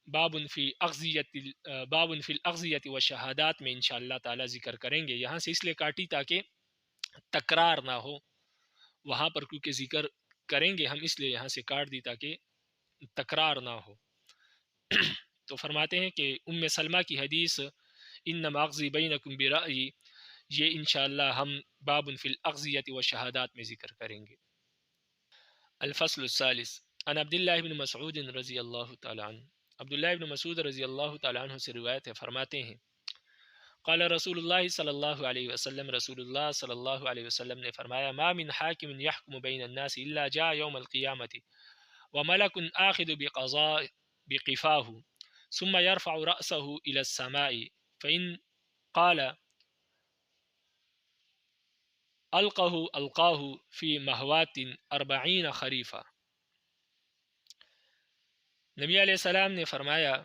S1: باب فی الاغذیت و شہادات میں انشاءاللہ تعالی ذکر کریں گے۔ یہاں سے اس لیے کاٹی تاکہ تکرار نہ ہو، وہاں پر کیونکہ ذکر کریں گے ہم، اس لیے یہاں سے کاٹ دی تاکہ تکرار نہ ہو۔ تو فرماتے ہیں کہ ام سلمہ کی حدیث انما اغزی بینکم برأیی، یہ انشاءاللہ ہم باب فی الاغذیت و شہادات میں ذکر کریں گے۔ الفصل الثالث عن عبداللہ بن مسعود رضی اللہ تعالی عنہ، عبداللہ بن مسعود رضی اللہ تعالی عنہ سے روایت ہے، فرماتے ہیں قال رسول اللہ صلی اللہ علیہ وسلم، رسول اللہ صلی اللہ علیہ وسلم نے فرمایا ما من حاکم یحکم بین الناس الا جاء یوم القیامت وملک آخذ بقفاہ ثم يرفع رأسه الى السماء فإن قال القاه فی مہوات 40 خریفا۔ نبی علیہ السلام نے فرمایا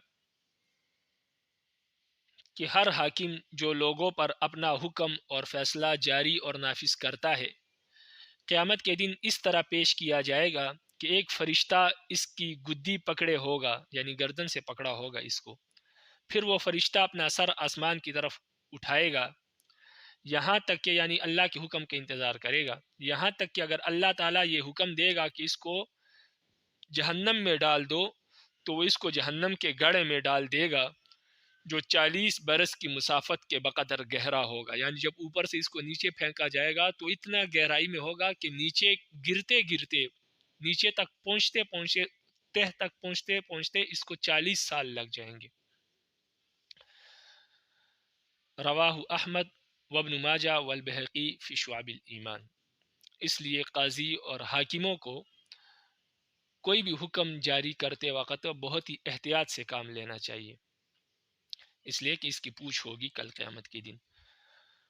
S1: کہ ہر حاکم جو لوگوں پر اپنا حکم اور فیصلہ جاری اور نافذ کرتا ہے، قیامت کے دن اس طرح پیش کیا جائے گا کہ ایک فرشتہ اس کی گدی پکڑے ہوگا، یعنی گردن سے پکڑا ہوگا اس کو، پھر وہ فرشتہ اپنا سر آسمان کی طرف اٹھائے گا، یہاں تک کہ یعنی اللہ کے حکم کا انتظار کرے گا، یہاں تک کہ اگر اللہ تعالیٰ یہ حکم دے گا کہ اس کو جہنم میں ڈال دو تو وہ اس کو جہنم کے گڑھے میں ڈال دے گا، جو 40 برس کی مسافت کے بقدر گہرا ہوگا۔ یعنی جب اوپر سے اس کو نیچے پھینکا جائے گا تو اتنا گہرائی میں ہوگا کہ نیچے گرتے گرتے، نیچے تک پہنچتے پہنچتے، تہ تک پہنچتے پہنچتے اس کو 40 سال لگ جائیں گے۔ رواہ احمد وابن ماجہ والبہقی فی شعب الایمان۔ اس لیے قاضی اور حاکموں کو کوئی بھی حکم جاری کرتے وقت بہت ہی احتیاط سے کام لینا چاہیے، اس لیے کہ اس کی پوچھ ہوگی کل قیامت کے دن۔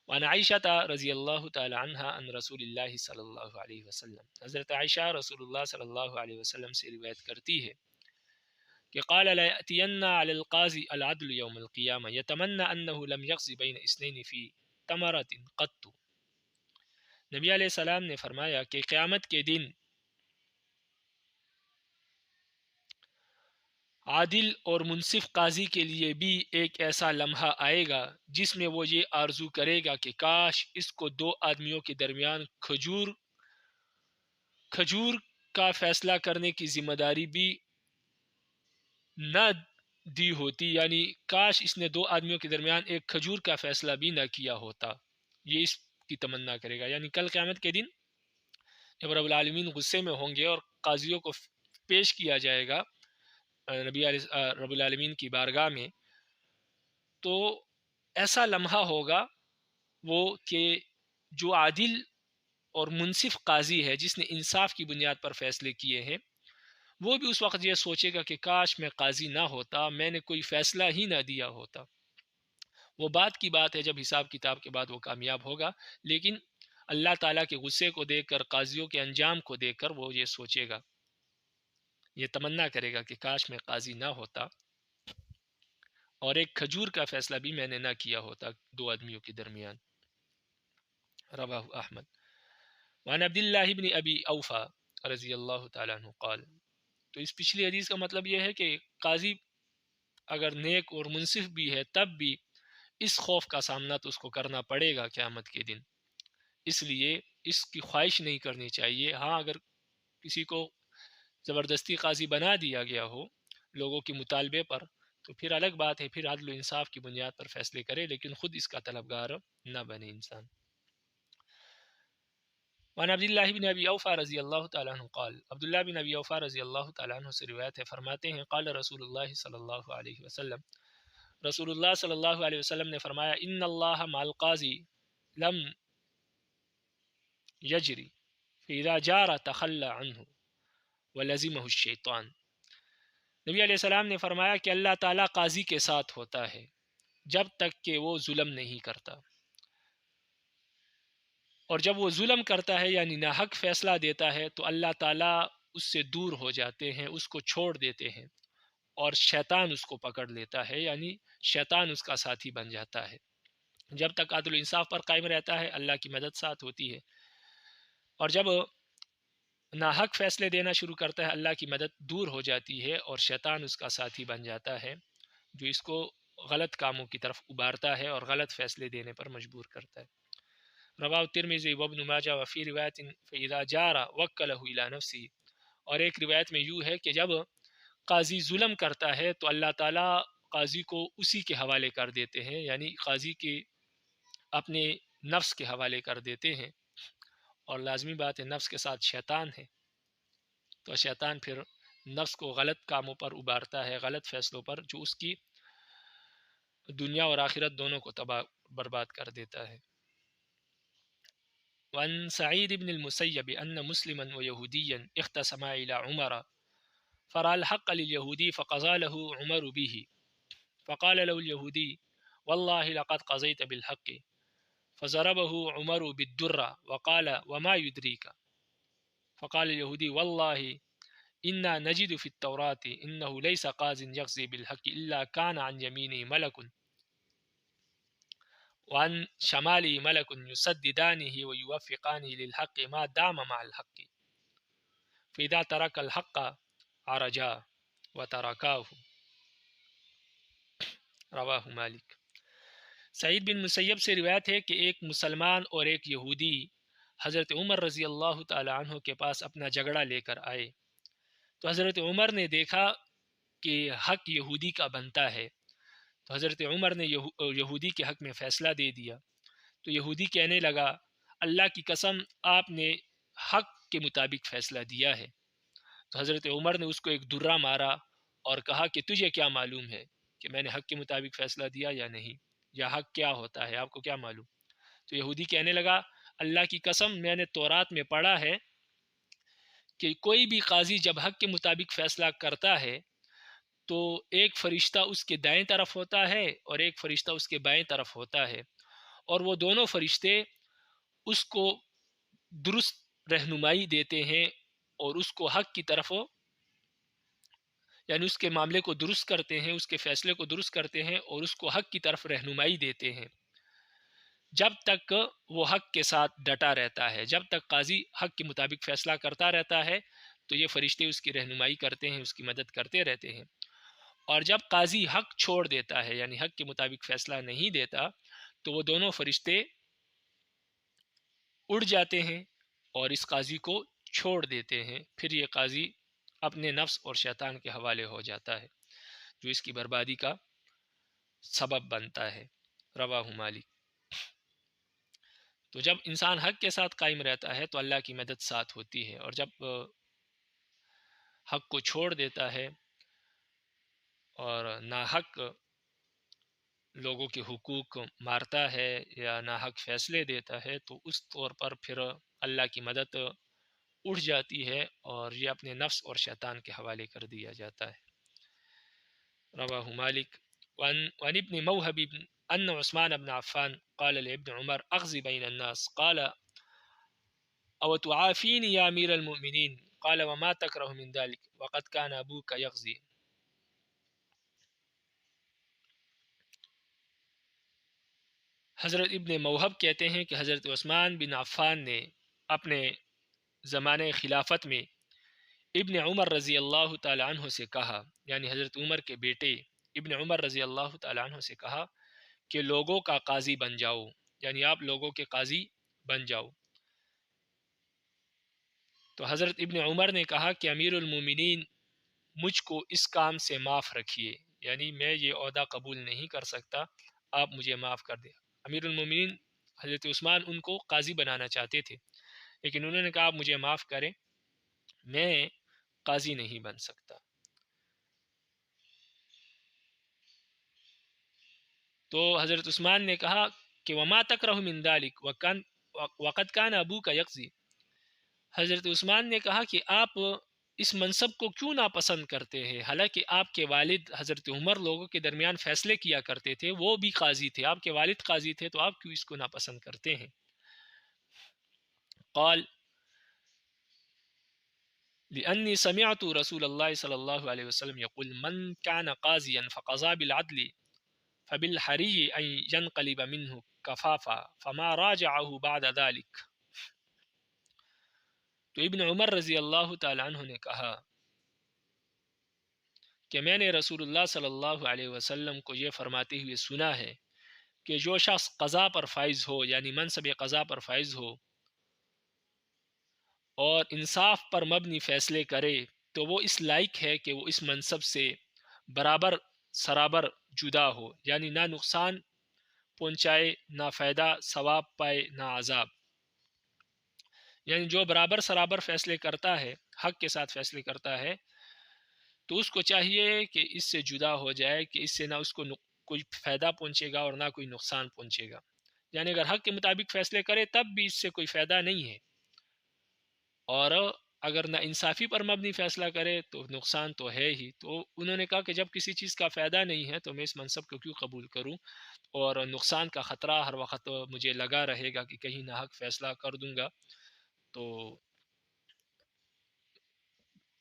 S1: وعن عائشہ رضی اللہ تعالی عنہا عن رسول اللہ صلی اللہ علیہ وسلم، حضرت عائشہ رسول اللہ صلی اللہ علیہ وسلم سے روایت کرتی ہے کہ قال لا يأتين على القاضي العدل يوم القيامة يتمنى أنه لم يقض بين اثنين في تمرة قط۔ نبی علیہ السلام نے فرمایا کہ قیامت کے دن عادل اور منصف قاضی کے لیے بھی ایک ایسا لمحہ آئے گا جس میں وہ یہ آرزو کرے گا کہ کاش اس کو دو آدمیوں کے درمیان کھجور کا فیصلہ کرنے کی ذمہ داری بھی نہ دی ہوتی، یعنی کاش اس نے دو آدمیوں کے درمیان ایک کھجور کا فیصلہ بھی نہ کیا ہوتا، یہ اس کی تمنا کرے گا۔ یعنی کل قیامت کے دن جب رب العالمین غصے میں ہوں گے اور قاضیوں کو پیش کیا جائے گا رب العالمین کی بارگاہ میں، تو ایسا لمحہ ہوگا وہ کہ جو عادل اور منصف قاضی ہے، جس نے انصاف کی بنیاد پر فیصلے کیے ہیں، وہ بھی اس وقت یہ سوچے گا کہ کاش میں قاضی نہ ہوتا، میں نے کوئی فیصلہ ہی نہ دیا ہوتا۔ وہ بات کی بات ہے جب حساب کتاب کے بعد وہ کامیاب ہوگا، لیکن اللہ تعالیٰ کے غصے کو دیکھ کر، قاضیوں کے انجام کو دیکھ کر وہ یہ سوچے گا، یہ تمنا کرے گا کہ کاش میں قاضی نہ ہوتا اور ایک کھجور کا فیصلہ بھی میں نے نہ کیا ہوتا دو آدمیوں کے درمیان۔ رواہ احمد۔ وعن عبداللہ بن ابی اوفا رضی اللہ تعالیٰ عنہ قال، تو اس پچھلی حدیث کا مطلب یہ ہے کہ قاضی اگر نیک اور منصف بھی ہے تب بھی اس خوف کا سامنا تو اس کو کرنا پڑے گا قیامت کے دن، اس لیے اس کی خواہش نہیں کرنی چاہیے۔ ہاں اگر کسی کو زبردستی قاضی بنا دیا گیا ہو لوگوں کے مطالبے پر تو پھر الگ بات ہے، پھر عدل و انصاف کی بنیاد پر فیصلے کرے، لیکن خود اس کا طلبگار نہ بنے انسان۔ وعن عبداللہ بن ابی اوفا رضی اللہ تعالیٰ عنہ قال، عبداللہ بن ابی اوفا رضی اللہ تعالیٰ عنہ سے روایت ہے، فرماتے ہیں قال رسول اللہ صلی اللہ علیہ وسلم، رسول اللہ صلی اللہ علیہ وسلم نے فرمایا ان اللہ مع القاضی لم یجری فاذا جار تخلى عنہ ولزمہ الشیطان۔ نبی علیہ السلام نے فرمایا کہ اللہ تعالیٰ قاضی کے ساتھ ہوتا ہے جب تک کہ وہ ظلم نہیں کرتا، اور جب وہ ظلم کرتا ہے یعنی ناحق فیصلہ دیتا ہے تو اللہ تعالیٰ اس سے دور ہو جاتے ہیں، اس کو چھوڑ دیتے ہیں، اور شیطان اس کو پکڑ لیتا ہے، یعنی شیطان اس کا ساتھی بن جاتا ہے۔ جب تک عدل و انصاف پر قائم رہتا ہے اللہ کی مدد ساتھ ہوتی ہے، اور جب ناحق فیصلے دینا شروع کرتا ہے اللہ کی مدد دور ہو جاتی ہے اور شیطان اس کا ساتھی بن جاتا ہے جو اس کو غلط کاموں کی طرف ابارتا ہے اور غلط فیصلے دینے پر مجبور کرتا ہے۔ رواہ ترمذی وابن ماجہ وفی روایت فاذا جار وکلہ الی نفسی، اور ایک روایت میں یوں ہے کہ جب قاضی ظلم کرتا ہے تو اللہ تعالیٰ قاضی کو اسی کے حوالے کر دیتے ہیں، یعنی قاضی کے اپنے نفس کے حوالے کر دیتے ہیں، اور لازمی بات ہے نفس کے ساتھ شیطان ہے، تو شیطان پھر نفس کو غلط کاموں پر ابارتا ہے، غلط فیصلوں پر، جو اس کی دنیا اور آخرت دونوں کو تباہ برباد کر دیتا ہے۔ وعن سعید بن المسیب ان مسلما ویہودیا اختصما الى عمر فرأى الحق لليهودي فقضى له عمر به فقال له اليهودي والله لقد قضيت بالحق فضربه عمر بالدرة وقال وما يدريك فقال اليهودي والله إنا نجد في التوراة إنه ليس قاض يقضي بالحق إلا كان عن يمينه ملك وعن شماله ملك يسددانه ويوفقانه للحق ما دام مع الحق فإذا ترك الحق عرجا وتركاه۔ رواہ مالک۔ سعید بن مسیب سے روایت ہے کہ ایک مسلمان اور ایک یہودی حضرت عمر رضی اللہ تعالی عنہ کے پاس اپنا جھگڑا لے کر آئے، تو حضرت عمر نے دیکھا کہ حق یہودی کا بنتا ہے، تو حضرت عمر نے یہودی کے حق میں فیصلہ دے دیا۔ تو یہودی کہنے لگا اللہ کی قسم آپ نے حق کے مطابق فیصلہ دیا ہے۔ تو حضرت عمر نے اس کو ایک درہ مارا اور کہا کہ تجھے کیا معلوم ہے کہ میں نے حق کے مطابق فیصلہ دیا یا نہیں، یا حق کیا ہوتا ہے، آپ کو کیا معلوم؟ تو یہودی کہنے لگا اللہ کی قسم میں نے تورات میں پڑھا ہے کہ کوئی بھی قاضی جب حق کے مطابق فیصلہ کرتا ہے تو ایک فرشتہ اس کے دائیں طرف ہوتا ہے اور ایک فرشتہ اس کے بائیں طرف ہوتا ہے، اور وہ دونوں فرشتے اس کو درست رہنمائی دیتے ہیں اور اس کو حق کی طرف، یعنی اس کے معاملے کو درست کرتے ہیں، اس کے فیصلے کو درست کرتے ہیں اور اس کو حق کی طرف رہنمائی دیتے ہیں جب تک وہ حق کے ساتھ ڈٹا رہتا ہے۔ جب تک قاضی حق کے مطابق فیصلہ کرتا رہتا ہے تو یہ فرشتے اس کی رہنمائی کرتے ہیں، اس کی مدد کرتے رہتے ہیں، اور جب قاضی حق چھوڑ دیتا ہے یعنی حق کے مطابق فیصلہ نہیں دیتا تو وہ دونوں فرشتے اڑ جاتے ہیں اور اس قاضی کو چھوڑ دیتے ہیں، پھر یہ قاضی اپنے نفس اور شیطان کے حوالے ہو جاتا ہے جو اس کی بربادی کا سبب بنتا ہے۔ رواہ مالک۔ تو جب انسان حق کے ساتھ قائم رہتا ہے تو اللہ کی مدد ساتھ ہوتی ہے، اور جب حق کو چھوڑ دیتا ہے اور ناحق لوگوں کے حقوق مارتا ہے یا ناحق فیصلے دیتا ہے تو اس طور پر پھر اللہ کی مدد اٹھ جاتی ہے اور یہ اپنے نفس اور شیطان کے حوالے کر دیا جاتا ہے۔ رواہ مالک۔ وعن ابن موہب ان عثمان بن عفان قال لابن عمر اقضی بین الناس قال او تعافینی یا امیر المؤمنین قال وما تکرہ من ذلك وقد کان ابوک یقضی۔ حضرت ابن موہب کہتے ہیں کہ حضرت عثمان بن عفان نے اپنے زمانے خلافت میں ابن عمر رضی اللہ تعالی عنہ سے کہا، یعنی حضرت عمر کے بیٹے ابن عمر رضی اللہ تعالی عنہ سے کہا کہ لوگوں کا قاضی بن جاؤ، یعنی آپ لوگوں کے قاضی بن جاؤ۔ تو حضرت ابن عمر نے کہا کہ امیر المومنین مجھ کو اس کام سے معاف رکھیے، یعنی میں یہ عہدہ قبول نہیں کر سکتا، آپ مجھے معاف کر دیں۔ امیر المومنین حضرت عثمان ان کو قاضی بنانا چاہتے تھے لیکن انہوں نے کہا آپ مجھے معاف کریں، میں قاضی نہیں بن سکتا۔ تو حضرت عثمان نے کہا کہ وما تکرہ من ذلک وقد کان ابوک یقضی۔ حضرت عثمان نے کہا کہ آپ اس منصب کو کیوں ناپسند کرتے ہیں، حالانکہ آپ کے والد حضرت عمر لوگوں کے درمیان فیصلے کیا کرتے تھے، وہ بھی قاضی تھے، آپ کے والد قاضی تھے، تو آپ کیوں اس کو ناپسند کرتے ہیں؟ قال لأني سمعت رسول الله صلى الله عليه وسلم يقول من كان قاضيا فقضى بالعدل فبالحري أن ينقلب منه کفافا فما راجعه بعد ذلك. تو ابن عمر رضی اللہ تعالیٰ عنہ نے کہا کہ میں نے رسول اللہ صلی اللہ علیہ وسلم کو یہ فرماتے ہوئے سنا ہے کہ جو شخص قضا پر فائز ہو، یعنی منصب قضا پر فائز ہو اور انصاف پر مبنی فیصلے کرے، تو وہ اس لائق ہے کہ وہ اس منصب سے برابر سرابر جدا ہو، یعنی نہ نقصان پہنچائے، نہ فائدہ ثواب پائے، نہ عذاب. یعنی جو برابر سرابر فیصلے کرتا ہے، حق کے ساتھ فیصلے کرتا ہے، تو اس کو چاہیے کہ اس سے جدا ہو جائے، کہ اس سے نہ اس کو کوئی فائدہ پہنچے گا اور نہ کوئی نقصان پہنچے گا. یعنی اگر حق کے مطابق فیصلے کرے تب بھی اس سے کوئی فائدہ نہیں ہے، اور اگر نہ انصافی پر مبنی فیصلہ کرے تو نقصان تو ہے ہی. تو انہوں نے کہا کہ جب کسی چیز کا فائدہ نہیں ہے تو میں اس منصب کو کیوں قبول کروں، اور نقصان کا خطرہ ہر وقت مجھے لگا رہے گا کہ کہیں نہ حق فیصلہ کر دوں گا تو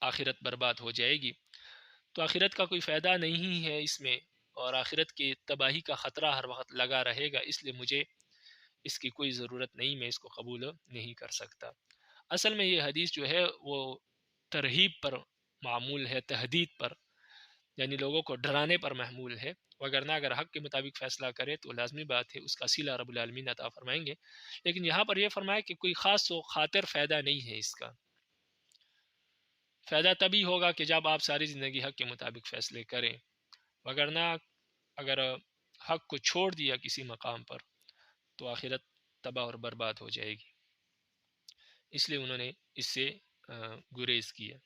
S1: آخرت برباد ہو جائے گی. تو آخرت کا کوئی فائدہ نہیں ہے اس میں، اور آخرت کی تباہی کا خطرہ ہر وقت لگا رہے گا، اس لیے مجھے اس کی کوئی ضرورت نہیں، میں اس کو قبول نہیں کر سکتا. اصل میں یہ حدیث جو ہے وہ ترہیب پر معمول ہے، تہدید پر، یعنی لوگوں کو ڈرانے پر محمول ہے، وگرنہ اگر حق کے مطابق فیصلہ کرے تو لازمی بات ہے اس کا صلہ رب العالمین عطا فرمائیں گے. لیکن یہاں پر یہ فرمایا کہ کوئی خاص و خاطر فائدہ نہیں ہے. اس کا فائدہ تبھی ہوگا کہ جب آپ ساری زندگی حق کے مطابق فیصلے کریں، وگرنہ اگر حق کو چھوڑ دیا کسی مقام پر تو آخرت تباہ اور برباد ہو جائے گی. اس لیے انہوں نے اس سے گریز کیا.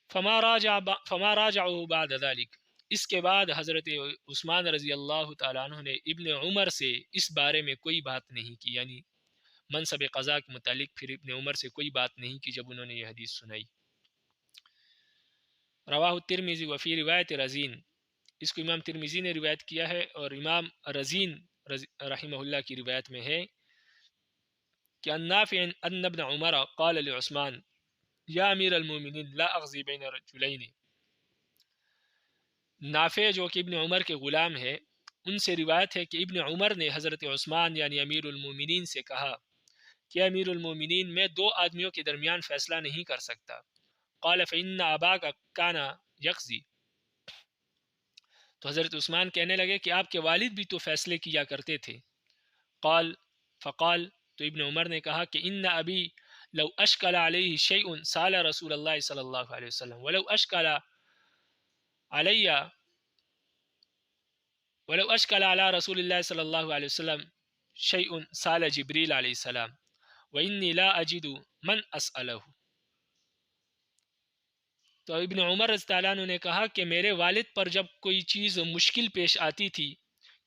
S1: فما راجعوا بعد ذلك. اس کے بعد حضرت عثمان رضی اللہ تعالیٰ عنہ نے ابن عمر سے اس بارے میں کوئی بات نہیں کی، یعنی منصب قضا کے متعلق پھر ابن عمر سے کوئی بات نہیں کی جب انہوں نے یہ حدیث سنائی. رواہ الترمذی وفی روایت رزین. اس کو امام ترمذی نے روایت کیا ہے، اور امام رزین رحمہ اللہ کی روایت میں ہے کہ ان نافع ان ابن عمر قال لعثمان یا امیر المومنین لا اغزی بین رجلین. نافع جو کہ ابن عمر کے غلام ہے، ان سے روایت ہے کہ ابن عمر نے حضرت عثمان یعنی امیر المومنین سے کہا کہ امیر المومنین میں دو آدمیوں کے درمیان فیصلہ نہیں کر سکتا. قال فإن أباك كان يقضي. تو حضرت عثمان کہنے لگے کہ آپ کے والد بھی تو فیصلے کیا کرتے تھے. فقال تو ابن عمر نے کہا کہ ان ابی لو اشکل علیہ شیء سال رسول اللہ صلی اللہ علیہ وسلم ولو اشکل علی رسول اللہ صلی اللہ علیہ وسلم شیء سال جبریل علیہ السلام وانی لا اجد من اسألہ. تو ابن عمر رضی اللہ عنہ نے کہا کہ میرے والد پر جب کوئی چیز مشکل پیش آتی تھی،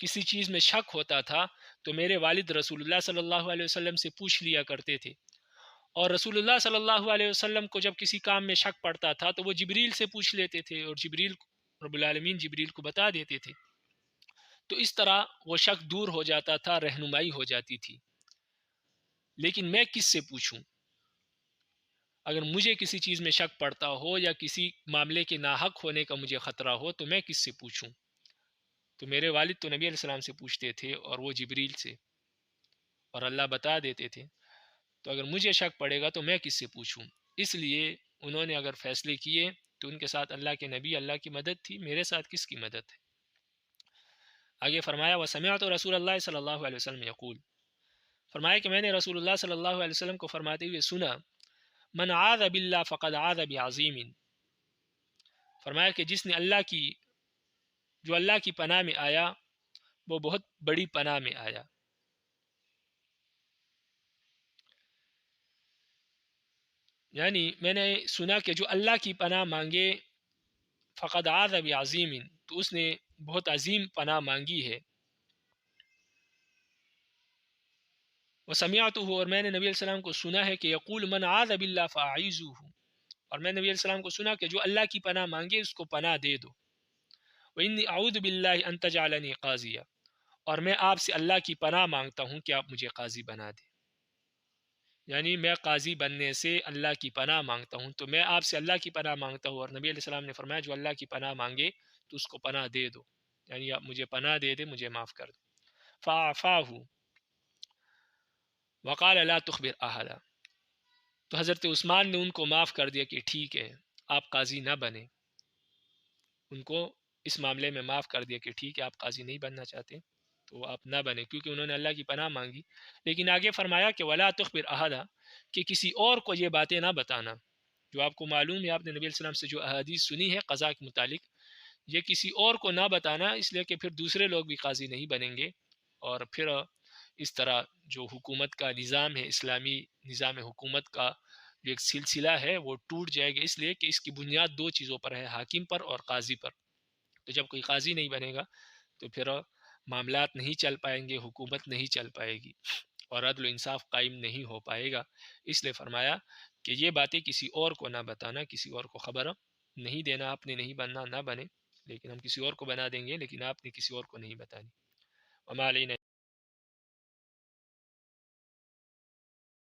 S1: کسی چیز میں شک ہوتا تھا، تو میرے والد رسول اللہ صلی اللہ علیہ وسلم سے پوچھ لیا کرتے تھے، اور رسول اللہ صلی اللہ علیہ وسلم کو جب کسی کام میں شک پڑتا تھا تو وہ جبریل سے پوچھ لیتے تھے، اور جبریل رب العالمین جبریل کو بتا دیتے تھے. تو اس طرح وہ شک دور ہو جاتا تھا، رہنمائی ہو جاتی تھی. لیکن میں کس سے پوچھوں؟ اگر مجھے کسی چیز میں شک پڑتا ہو یا کسی معاملے کے ناحق ہونے کا مجھے خطرہ ہو تو میں کس سے پوچھوں؟ تو میرے والد تو نبی علیہ السلام سے پوچھتے تھے، اور وہ جبریل سے، اور اللہ بتا دیتے تھے. تو اگر مجھے شک پڑے گا تو میں کس سے پوچھوں؟ اس لیے انہوں نے اگر فیصلے کیے تو ان کے ساتھ اللہ کے نبی، اللہ کی مدد تھی، میرے ساتھ کس کی مدد ہے؟ آگے فرمایا وسمعت رسول اللہ صلی اللہ علیہ وسلم یقول. فرمایا کہ میں نے رسول اللہ صلی اللہ علیہ وسلم کو فرماتے ہوئے سنا من عاذ باللہ فقد عاذ بعظیم. فرمایا کہ جس نے جو اللہ کی پناہ میں آیا وہ بہت بڑی پناہ میں آیا. یعنی میں نے سنا کہ جو اللہ کی پناہ مانگے فقد عاذ بعظیم، تو اس نے بہت عظیم پناہ مانگی ہے. وسمعتہ، اور میں نے نبی علیہ السلام کو سنا ہے کہ یقول من عاذ باللہ فاعیذہ، اور میں نبی علیہ السلام کو سنا کہ جو اللہ کی پناہ مانگے اس کو پناہ دے دو. وانی اعوذ باللہ ان تجعلنی قاضیا، اور میں آپ سے اللہ کی پناہ مانگتا ہوں کہ آپ مجھے قاضی بنا دیں. یعنی میں قاضی بننے سے اللہ کی پناہ مانگتا ہوں. تو میں آپ سے اللہ کی پناہ مانگتا ہوں، اور نبی علیہ السلام نے فرمایا جو اللہ کی پناہ مانگے تو اس کو پناہ دے دو، یعنی آپ مجھے پناہ دے دے، مجھے معاف کر دو. فعفاہ وقال لا تخبر احد، تو حضرت عثمان نے ان کو معاف کر دیا کہ ٹھیک ہے آپ قاضی نہ بنے، ان کو اس معاملے میں معاف کر دیا کہ ٹھیک ہے آپ قاضی نہیں بننا چاہتے تو آپ نہ بنے، کیونکہ انہوں نے اللہ کی پناہ مانگی. لیکن آگے فرمایا کہ ولا تخبر احد، کہ کسی اور کو یہ باتیں نہ بتانا. جو آپ کو معلوم ہے، آپ نے نبی علیہ السلام سے جو احادیث سنی ہے قضاء کے متعلق، یہ کسی اور کو نہ بتانا، اس لیے کہ پھر دوسرے لوگ بھی قاضی نہیں بنیں گے، اور پھر اس طرح جو حکومت کا نظام ہے، اسلامی نظام حکومت کا جو ایک سلسلہ ہے وہ ٹوٹ جائے گا، اس لیے کہ اس کی بنیاد دو چیزوں پر ہے، حاکم پر اور قاضی پر. تو جب کوئی قاضی نہیں بنے گا تو پھر معاملات نہیں چل پائیں گے، حکومت نہیں چل پائے گی، اور عدل و انصاف قائم نہیں ہو پائے گا. اس لیے فرمایا کہ یہ باتیں کسی اور کو نہ بتانا، کسی اور کو خبر نہیں دینا، آپ نے نہیں بننا نہ بنے، لیکن ہم کسی اور کو بنا دیں گے، لیکن آپ نے کسی اور کو نہیں بتانی. وما علینا